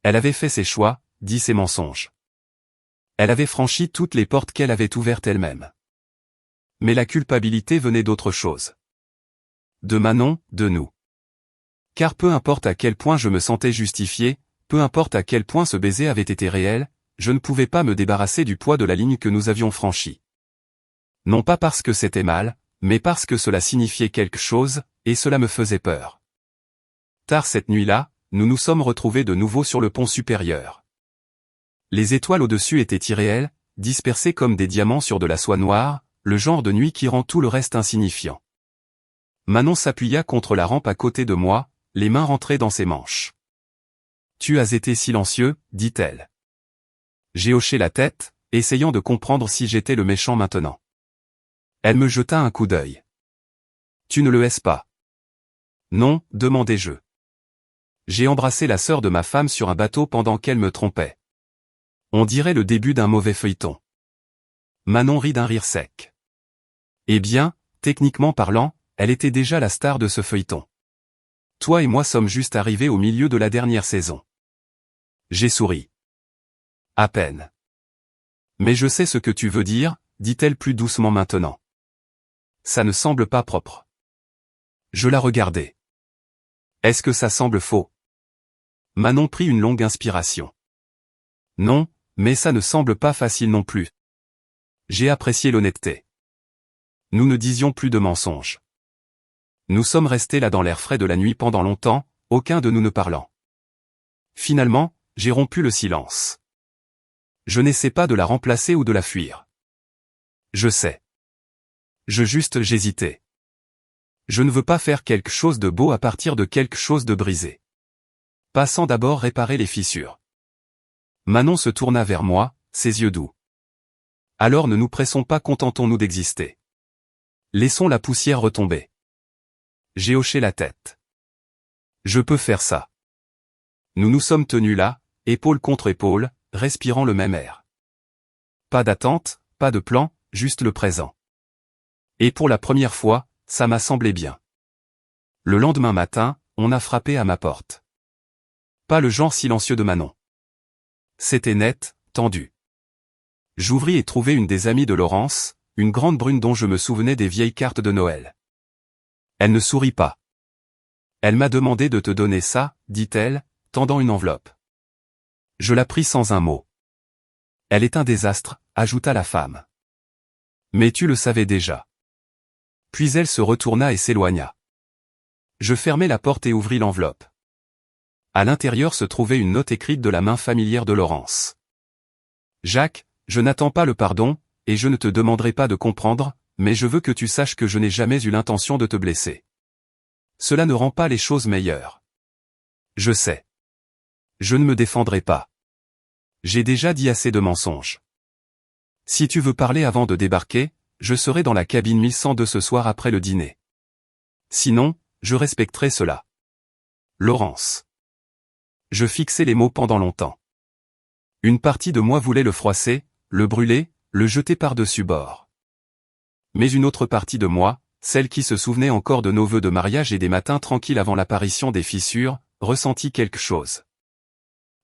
Elle avait fait ses choix, dit ses mensonges. Elle avait franchi toutes les portes qu'elle avait ouvertes elle-même. Mais la culpabilité venait d'autre chose. De Manon, de nous. Car peu importe à quel point je me sentais justifié, peu importe à quel point ce baiser avait été réel, je ne pouvais pas me débarrasser du poids de la ligne que nous avions franchie. Non pas parce que c'était mal, mais parce que cela signifiait quelque chose, et cela me faisait peur. Tard cette nuit-là, nous nous sommes retrouvés de nouveau sur le pont supérieur. Les étoiles au-dessus étaient irréelles, dispersées comme des diamants sur de la soie noire, le genre de nuit qui rend tout le reste insignifiant. Manon s'appuya contre la rampe à côté de moi, les mains rentrées dans ses manches. « Tu as été silencieux, dit-elle. » J'ai hoché la tête, essayant de comprendre si j'étais le méchant maintenant. Elle me jeta un coup d'œil. « Tu ne le es pas. »« Non, demandai-je. J'ai embrassé la sœur de ma femme sur un bateau pendant qu'elle me trompait. On dirait le début d'un mauvais feuilleton. » Manon rit d'un rire sec. Eh bien, techniquement parlant, elle était déjà la star de ce feuilleton. Toi et moi sommes juste arrivés au milieu de la dernière saison. J'ai souri. À peine. Mais je sais ce que tu veux dire, dit-elle plus doucement maintenant. Ça ne semble pas propre. Je la regardai. Est-ce que ça semble faux? Manon prit une longue inspiration. Non, mais ça ne semble pas facile non plus. J'ai apprécié l'honnêteté. Nous ne disions plus de mensonges. Nous sommes restés là dans l'air frais de la nuit pendant longtemps, aucun de nous ne parlant. Finalement, j'ai rompu le silence. Je n'essaie pas de la remplacer ou de la fuir. Je sais. J'hésitais. Je ne veux pas faire quelque chose de beau à partir de quelque chose de brisé. Passant d'abord réparer les fissures. Manon se tourna vers moi, ses yeux doux. Alors ne nous pressons pas, contentons-nous d'exister. Laissons la poussière retomber. J'ai hoché la tête. Je peux faire ça. Nous nous sommes tenus là, épaule contre épaule, respirant le même air. Pas d'attente, pas de plan, juste le présent. Et pour la première fois, ça m'a semblé bien. Le lendemain matin, on a frappé à ma porte. Pas le genre silencieux de Manon. C'était net, tendu. J'ouvris et trouvai une des amies de Laurence, une grande brune dont je me souvenais des vieilles cartes de Noël. Elle ne sourit pas. Elle m'a demandé de te donner ça, dit-elle, tendant une enveloppe. Je la pris sans un mot. Elle est un désastre, ajouta la femme. Mais tu le savais déjà. Puis elle se retourna et s'éloigna. Je fermai la porte et ouvris l'enveloppe. À l'intérieur se trouvait une note écrite de la main familière de Laurence. Jacques, je n'attends pas le pardon, et je ne te demanderai pas de comprendre, mais je veux que tu saches que je n'ai jamais eu l'intention de te blesser. Cela ne rend pas les choses meilleures. Je sais. Je ne me défendrai pas. J'ai déjà dit assez de mensonges. Si tu veux parler avant de débarquer, je serai dans la cabine 1102 ce soir après le dîner. Sinon, je respecterai cela. Laurence. Je fixai les mots pendant longtemps. Une partie de moi voulait le froisser, le brûler, le jeter par-dessus bord. Mais une autre partie de moi, celle qui se souvenait encore de nos vœux de mariage et des matins tranquilles avant l'apparition des fissures, ressentit quelque chose.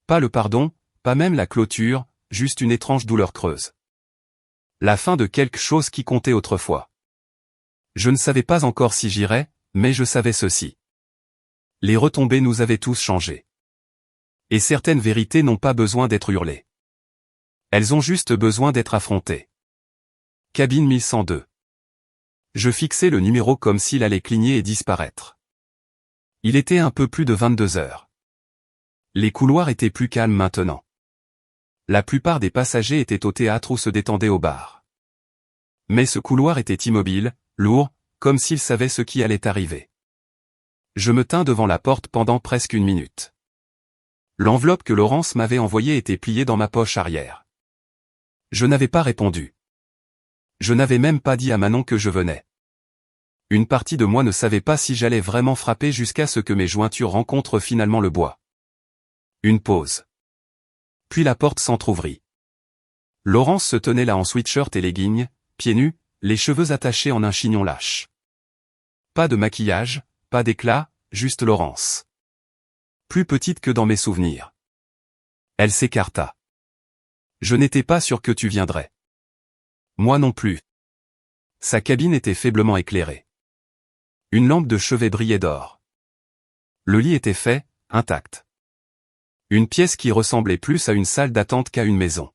Pas le pardon, pas même la clôture, juste une étrange douleur creuse. La fin de quelque chose qui comptait autrefois. Je ne savais pas encore si j'irais, mais je savais ceci. Les retombées nous avaient tous changés. Et certaines vérités n'ont pas besoin d'être hurlées. Elles ont juste besoin d'être affrontées. Cabine 1102. Je fixai le numéro comme s'il allait cligner et disparaître. Il était un peu plus de 22 heures. Les couloirs étaient plus calmes maintenant. La plupart des passagers étaient au théâtre ou se détendaient au bar. Mais ce couloir était immobile, lourd, comme s'il savait ce qui allait arriver. Je me tins devant la porte pendant presque une minute. L'enveloppe que Laurence m'avait envoyée était pliée dans ma poche arrière. Je n'avais pas répondu. Je n'avais même pas dit à Manon que je venais. Une partie de moi ne savait pas si j'allais vraiment frapper jusqu'à ce que mes jointures rencontrent finalement le bois. Une pause. Puis la porte s'entr'ouvrit. Laurence se tenait là en sweatshirt et leggings, pieds nus, les cheveux attachés en un chignon lâche. Pas de maquillage, pas d'éclat, juste Laurence. Plus petite que dans mes souvenirs. Elle s'écarta. Je n'étais pas sûr que tu viendrais. Moi non plus. Sa cabine était faiblement éclairée. Une lampe de chevet brillait d'or. Le lit était fait, intact. Une pièce qui ressemblait plus à une salle d'attente qu'à une maison.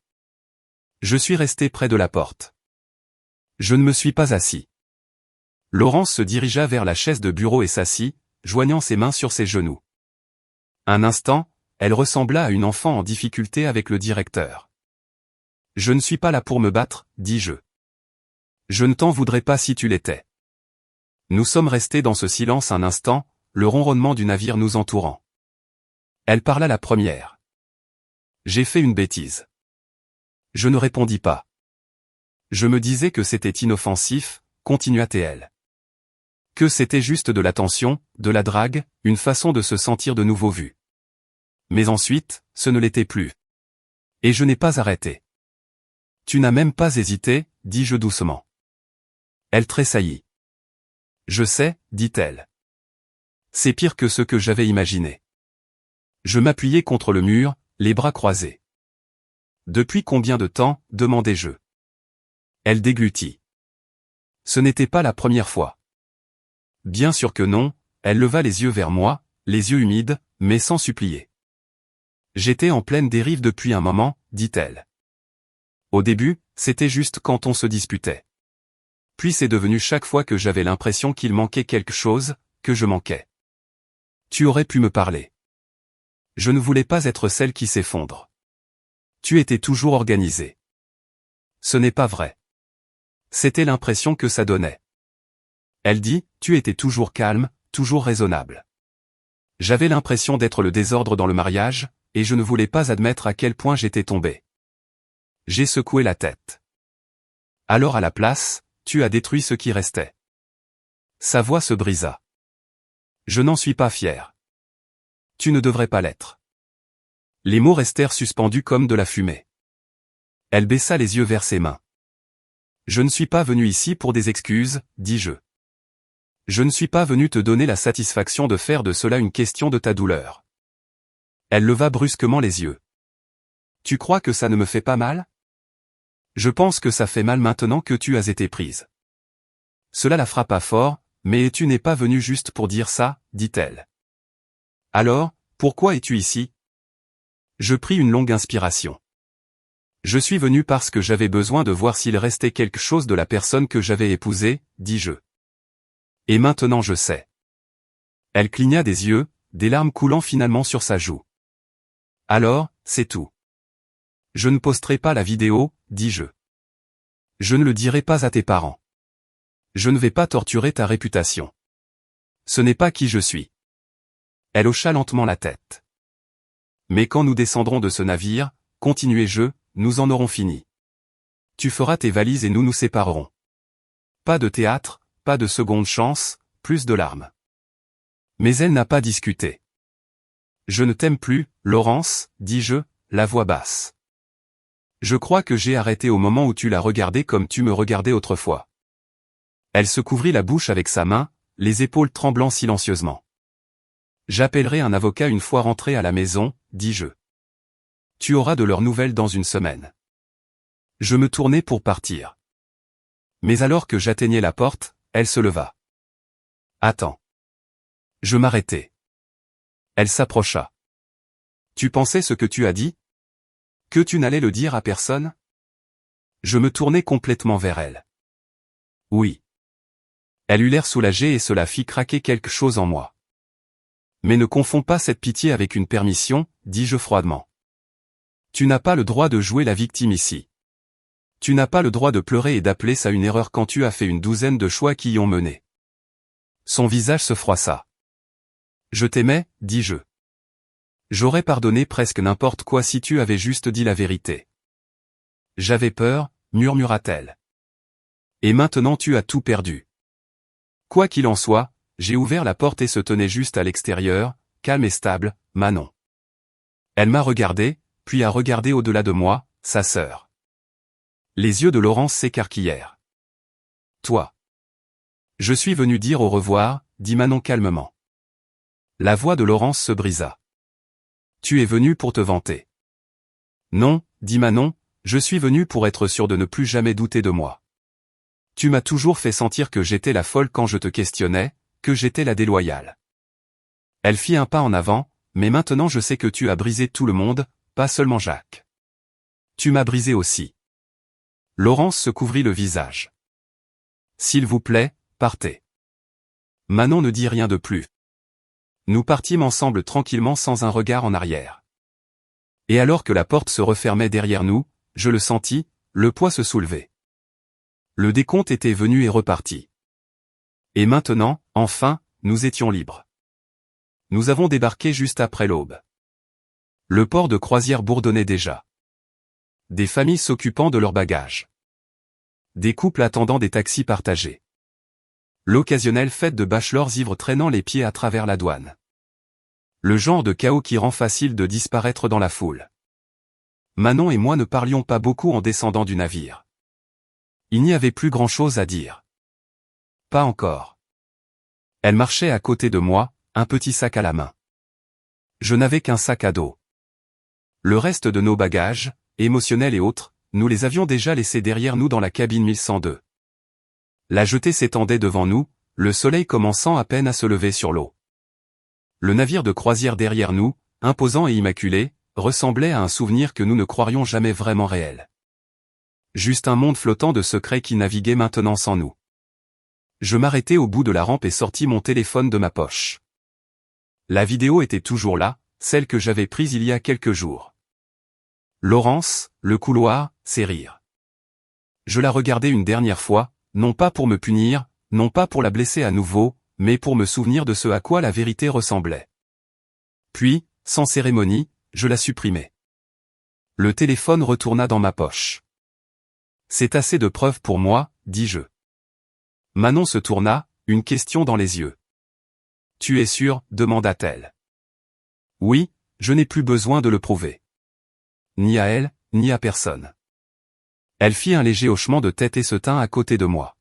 Je suis resté près de la porte. Je ne me suis pas assis. Laurence se dirigea vers la chaise de bureau et s'assit, joignant ses mains sur ses genoux. Un instant, elle ressembla à une enfant en difficulté avec le directeur. « Je ne suis pas là pour me battre, dis-je. Je ne t'en voudrais pas si tu l'étais. » Nous sommes restés dans ce silence un instant, le ronronnement du navire nous entourant. Elle parla la première. « J'ai fait une bêtise. » Je ne répondis pas. Je me disais que c'était inoffensif, continua-t-elle. Que c'était juste de l'attention, de la drague, une façon de se sentir de nouveau vu. Mais ensuite, ce ne l'était plus. Et je n'ai pas arrêté. Tu n'as même pas hésité, dis-je doucement. Elle tressaillit. Je sais, dit-elle. C'est pire que ce que j'avais imaginé. Je m'appuyai contre le mur, les bras croisés. Depuis combien de temps, demandai-je. Elle déglutit. Ce n'était pas la première fois. Bien sûr que non, elle leva les yeux vers moi, les yeux humides, mais sans supplier. J'étais en pleine dérive depuis un moment, dit-elle. Au début, c'était juste quand on se disputait. Puis c'est devenu chaque fois que j'avais l'impression qu'il manquait quelque chose, que je manquais. Tu aurais pu me parler. Je ne voulais pas être celle qui s'effondre. Tu étais toujours organisée. Ce n'est pas vrai. C'était l'impression que ça donnait. Elle dit, tu étais toujours calme, toujours raisonnable. J'avais l'impression d'être le désordre dans le mariage, et je ne voulais pas admettre à quel point j'étais tombé. J'ai secoué la tête. Alors à la place, tu as détruit ce qui restait. Sa voix se brisa. Je n'en suis pas fier. Tu ne devrais pas l'être. Les mots restèrent suspendus comme de la fumée. Elle baissa les yeux vers ses mains. Je ne suis pas venu ici pour des excuses, dis-je. Je ne suis pas venu te donner la satisfaction de faire de cela une question de ta douleur. Elle leva brusquement les yeux. Tu crois que ça ne me fait pas mal? Je pense que ça fait mal maintenant que tu as été prise. Cela la frappa fort, mais tu n'es pas venu juste pour dire ça, dit-elle. Alors, pourquoi es-tu ici? Je pris une longue inspiration. Je suis venu parce que j'avais besoin de voir s'il restait quelque chose de la personne que j'avais épousée, dis-je. Et maintenant je sais. Elle cligna des yeux, des larmes coulant finalement sur sa joue. Alors, c'est tout. Je ne posterai pas la vidéo, dis-je. Je ne le dirai pas à tes parents. Je ne vais pas torturer ta réputation. Ce n'est pas qui je suis. Elle hocha lentement la tête. Mais quand nous descendrons de ce navire, continuai-je, nous en aurons fini. Tu feras tes valises et nous nous séparerons. Pas de théâtre, pas de seconde chance, plus de larmes. Mais elle n'a pas discuté. Je ne t'aime plus, Laurence, dis-je, la voix basse. Je crois que j'ai arrêté au moment où tu l'as regardé comme tu me regardais autrefois. Elle se couvrit la bouche avec sa main, les épaules tremblant silencieusement. J'appellerai un avocat une fois rentré à la maison, dis-je. Tu auras de leurs nouvelles dans une semaine. Je me tournai pour partir. Mais alors que j'atteignais la porte, elle se leva. Attends. Je m'arrêtai. Elle s'approcha. Tu pensais ce que tu as dit? Que tu n'allais le dire à personne? Je me tournai complètement vers elle. Oui. Elle eut l'air soulagée et cela fit craquer quelque chose en moi. Mais ne confonds pas cette pitié avec une permission, dis-je froidement. Tu n'as pas le droit de jouer la victime ici. Tu n'as pas le droit de pleurer et d'appeler ça une erreur quand tu as fait une douzaine de choix qui y ont mené. Son visage se froissa. Je t'aimais, dis-je. J'aurais pardonné presque n'importe quoi si tu avais juste dit la vérité. J'avais peur, murmura-t-elle. Et maintenant tu as tout perdu. Quoi qu'il en soit, j'ai ouvert la porte et se tenait juste à l'extérieur, calme et stable, Manon. Elle m'a regardé, puis a regardé au-delà de moi, sa sœur. Les yeux de Laurence s'écarquillèrent. Toi. Je suis venu dire au revoir, dit Manon calmement. La voix de Laurence se brisa. Tu es venu pour te vanter. Non, dit Manon, je suis venu pour être sûr de ne plus jamais douter de moi. Tu m'as toujours fait sentir que j'étais la folle quand je te questionnais, que j'étais la déloyale. Elle fit un pas en avant, mais maintenant je sais que tu as brisé tout le monde, pas seulement Jacques. Tu m'as brisé aussi. Laurence se couvrit le visage. S'il vous plaît, partez. Manon ne dit rien de plus. Nous partîmes ensemble tranquillement sans un regard en arrière. Et alors que la porte se refermait derrière nous, je le sentis, le poids se soulevait. Le décompte était venu et reparti. Et maintenant, enfin, nous étions libres. Nous avons débarqué juste après l'aube. Le port de croisière bourdonnait déjà. Des familles s'occupant de leurs bagages. Des couples attendant des taxis partagés. L'occasionnelle fête de bachelors ivres traînant les pieds à travers la douane. Le genre de chaos qui rend facile de disparaître dans la foule. Manon et moi ne parlions pas beaucoup en descendant du navire. Il n'y avait plus grand-chose à dire. Pas encore. Elle marchait à côté de moi, un petit sac à la main. Je n'avais qu'un sac à dos. Le reste de nos bagages, émotionnels et autres, nous les avions déjà laissés derrière nous dans la cabine 1102. La jetée s'étendait devant nous, le soleil commençant à peine à se lever sur l'eau. Le navire de croisière derrière nous, imposant et immaculé, ressemblait à un souvenir que nous ne croirions jamais vraiment réel. Juste un monde flottant de secrets qui naviguait maintenant sans nous. Je m'arrêtai au bout de la rampe et sortis mon téléphone de ma poche. La vidéo était toujours là, celle que j'avais prise il y a quelques jours. Laurence, le couloir, ses rires. Je la regardai une dernière fois, non pas pour me punir, non pas pour la blesser à nouveau, mais pour me souvenir de ce à quoi la vérité ressemblait. Puis, sans cérémonie, je la supprimai. Le téléphone retourna dans ma poche. C'est assez de preuves pour moi, dis-je. Manon se tourna, une question dans les yeux. Tu es sûr, demanda-t-elle. Oui, je n'ai plus besoin de le prouver. Ni à elle, ni à personne. Elle fit un léger hochement de tête et se tint à côté de moi.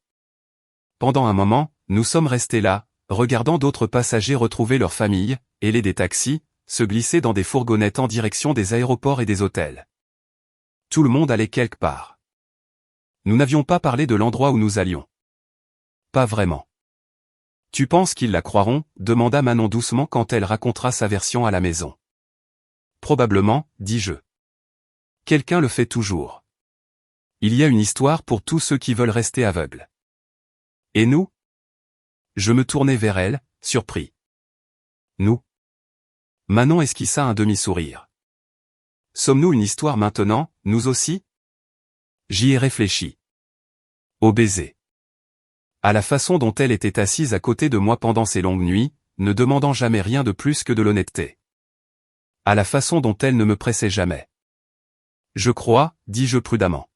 Pendant un moment, nous sommes restés là, regardant d'autres passagers retrouver leur famille, ailés des taxis, se glisser dans des fourgonnettes en direction des aéroports et des hôtels. Tout le monde allait quelque part. Nous n'avions pas parlé de l'endroit où nous allions. Pas vraiment. Tu penses qu'ils la croiront, demanda Manon doucement quand elle racontera sa version à la maison. Probablement, dis-je. Quelqu'un le fait toujours. Il y a une histoire pour tous ceux qui veulent rester aveugles. Et nous? Je me tournai vers elle, surpris. Nous? Manon esquissa un demi-sourire. Sommes-nous une histoire maintenant, nous aussi? J'y ai réfléchi. Au baiser. À la façon dont elle était assise à côté de moi pendant ces longues nuits, ne demandant jamais rien de plus que de l'honnêteté. À la façon dont elle ne me pressait jamais. Je crois, dis-je prudemment,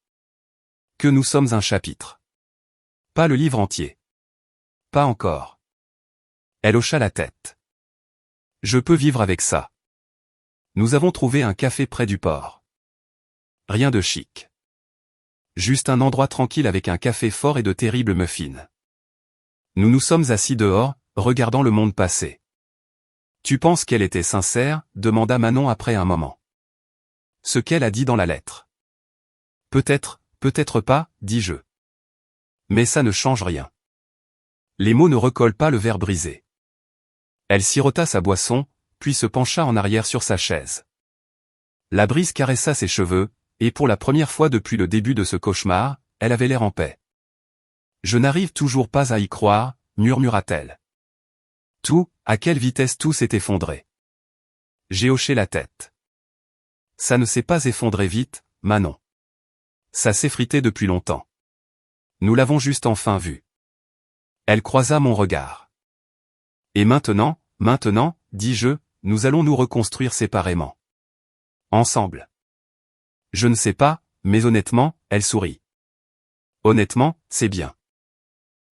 que nous sommes un chapitre. Pas le livre entier. Pas encore. Elle hocha la tête. Je peux vivre avec ça. Nous avons trouvé un café près du port. Rien de chic. Juste un endroit tranquille avec un café fort et de terribles muffins. Nous nous sommes assis dehors, regardant le monde passer. Tu penses qu'elle était sincère, demanda Manon après un moment. Ce qu'elle a dit dans la lettre. Peut-être, peut-être pas, dis-je. Mais ça ne change rien. Les mots ne recollent pas le verre brisé. Elle sirota sa boisson, puis se pencha en arrière sur sa chaise. La brise caressa ses cheveux, et pour la première fois depuis le début de ce cauchemar, elle avait l'air en paix. Je n'arrive toujours pas à y croire, murmura-t-elle. Tout, à quelle vitesse tout s'est effondré. J'ai hoché la tête. Ça ne s'est pas effondré vite, Manon. Ça s'effritait depuis longtemps. Nous l'avons juste enfin vu. Elle croisa mon regard. Et maintenant, dis-je, nous allons nous reconstruire séparément. Ensemble. Je ne sais pas, mais honnêtement, elle sourit. Honnêtement, c'est bien.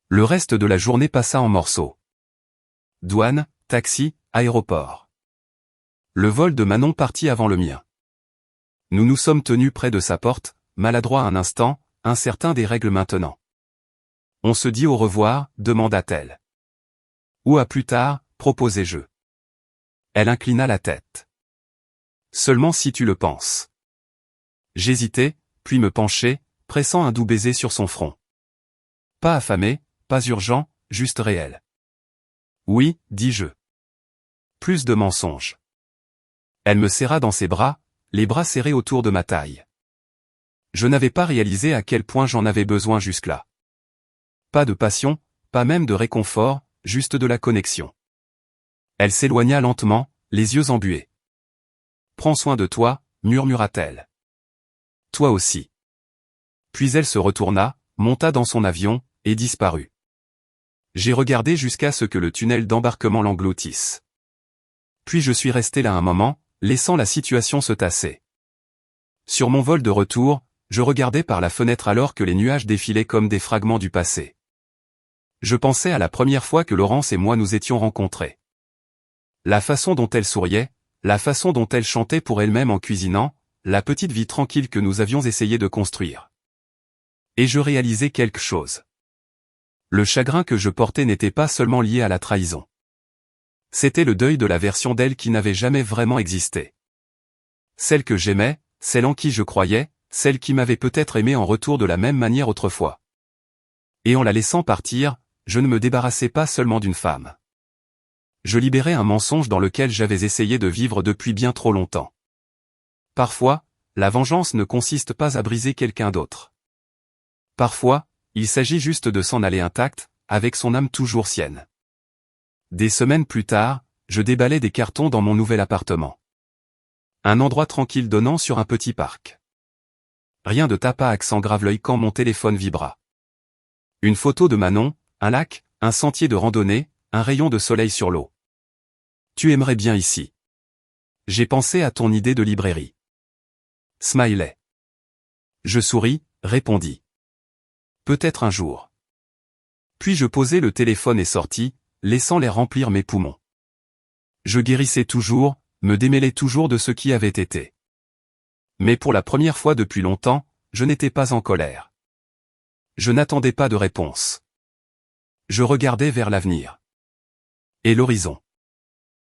Le reste de la journée passa en morceaux. Douane, taxi, aéroport. Le vol de Manon partit avant le mien. Nous nous sommes tenus près de sa porte, maladroits un instant, incertains des règles maintenant. On se dit au revoir, demanda-t-elle. Ou à plus tard, proposai-je. Elle inclina la tête. Seulement si tu le penses. J'hésitai, puis me penchai, pressant un doux baiser sur son front. Pas affamé, pas urgent, juste réel. Oui, dis-je. Plus de mensonges. Elle me serra dans ses bras, les bras serrés autour de ma taille. Je n'avais pas réalisé à quel point j'en avais besoin jusque-là. Pas de passion, pas même de réconfort, juste de la connexion. Elle s'éloigna lentement, les yeux embués. Prends soin de toi, murmura-t-elle. Toi aussi. Puis elle se retourna, monta dans son avion, et disparut. J'ai regardé jusqu'à ce que le tunnel d'embarquement l'engloutisse. Puis je suis resté là un moment, laissant la situation se tasser. Sur mon vol de retour, je regardais par la fenêtre alors que les nuages défilaient comme des fragments du passé. Je pensais à la première fois que Laurence et moi nous étions rencontrés. La façon dont elle souriait, la façon dont elle chantait pour elle-même en cuisinant, la petite vie tranquille que nous avions essayé de construire. Et je réalisais quelque chose. Le chagrin que je portais n'était pas seulement lié à la trahison. C'était le deuil de la version d'elle qui n'avait jamais vraiment existé. Celle que j'aimais, celle en qui je croyais, celle qui m'avait peut-être aimé en retour de la même manière autrefois. Et en la laissant partir, je ne me débarrassais pas seulement d'une femme. Je libérais un mensonge dans lequel j'avais essayé de vivre depuis bien trop longtemps. Parfois, la vengeance ne consiste pas à briser quelqu'un d'autre. Parfois, il s'agit juste de s'en aller intact, avec son âme toujours sienne. Des semaines plus tard, je déballais des cartons dans mon nouvel appartement. Un endroit tranquille donnant sur un petit parc. Rien de tape à accent grave l'œil quand mon téléphone vibra. Une photo de Manon, un lac, un sentier de randonnée, un rayon de soleil sur l'eau. Tu aimerais bien ici. J'ai pensé à ton idée de librairie. Smiley. Je souris, répondis. Peut-être un jour. Puis je posai le téléphone et sortis, laissant l'air remplir mes poumons. Je guérissais toujours, me démêlais toujours de ce qui avait été. Mais pour la première fois depuis longtemps, je n'étais pas en colère. Je n'attendais pas de réponse. Je regardais vers l'avenir. Et l'horizon.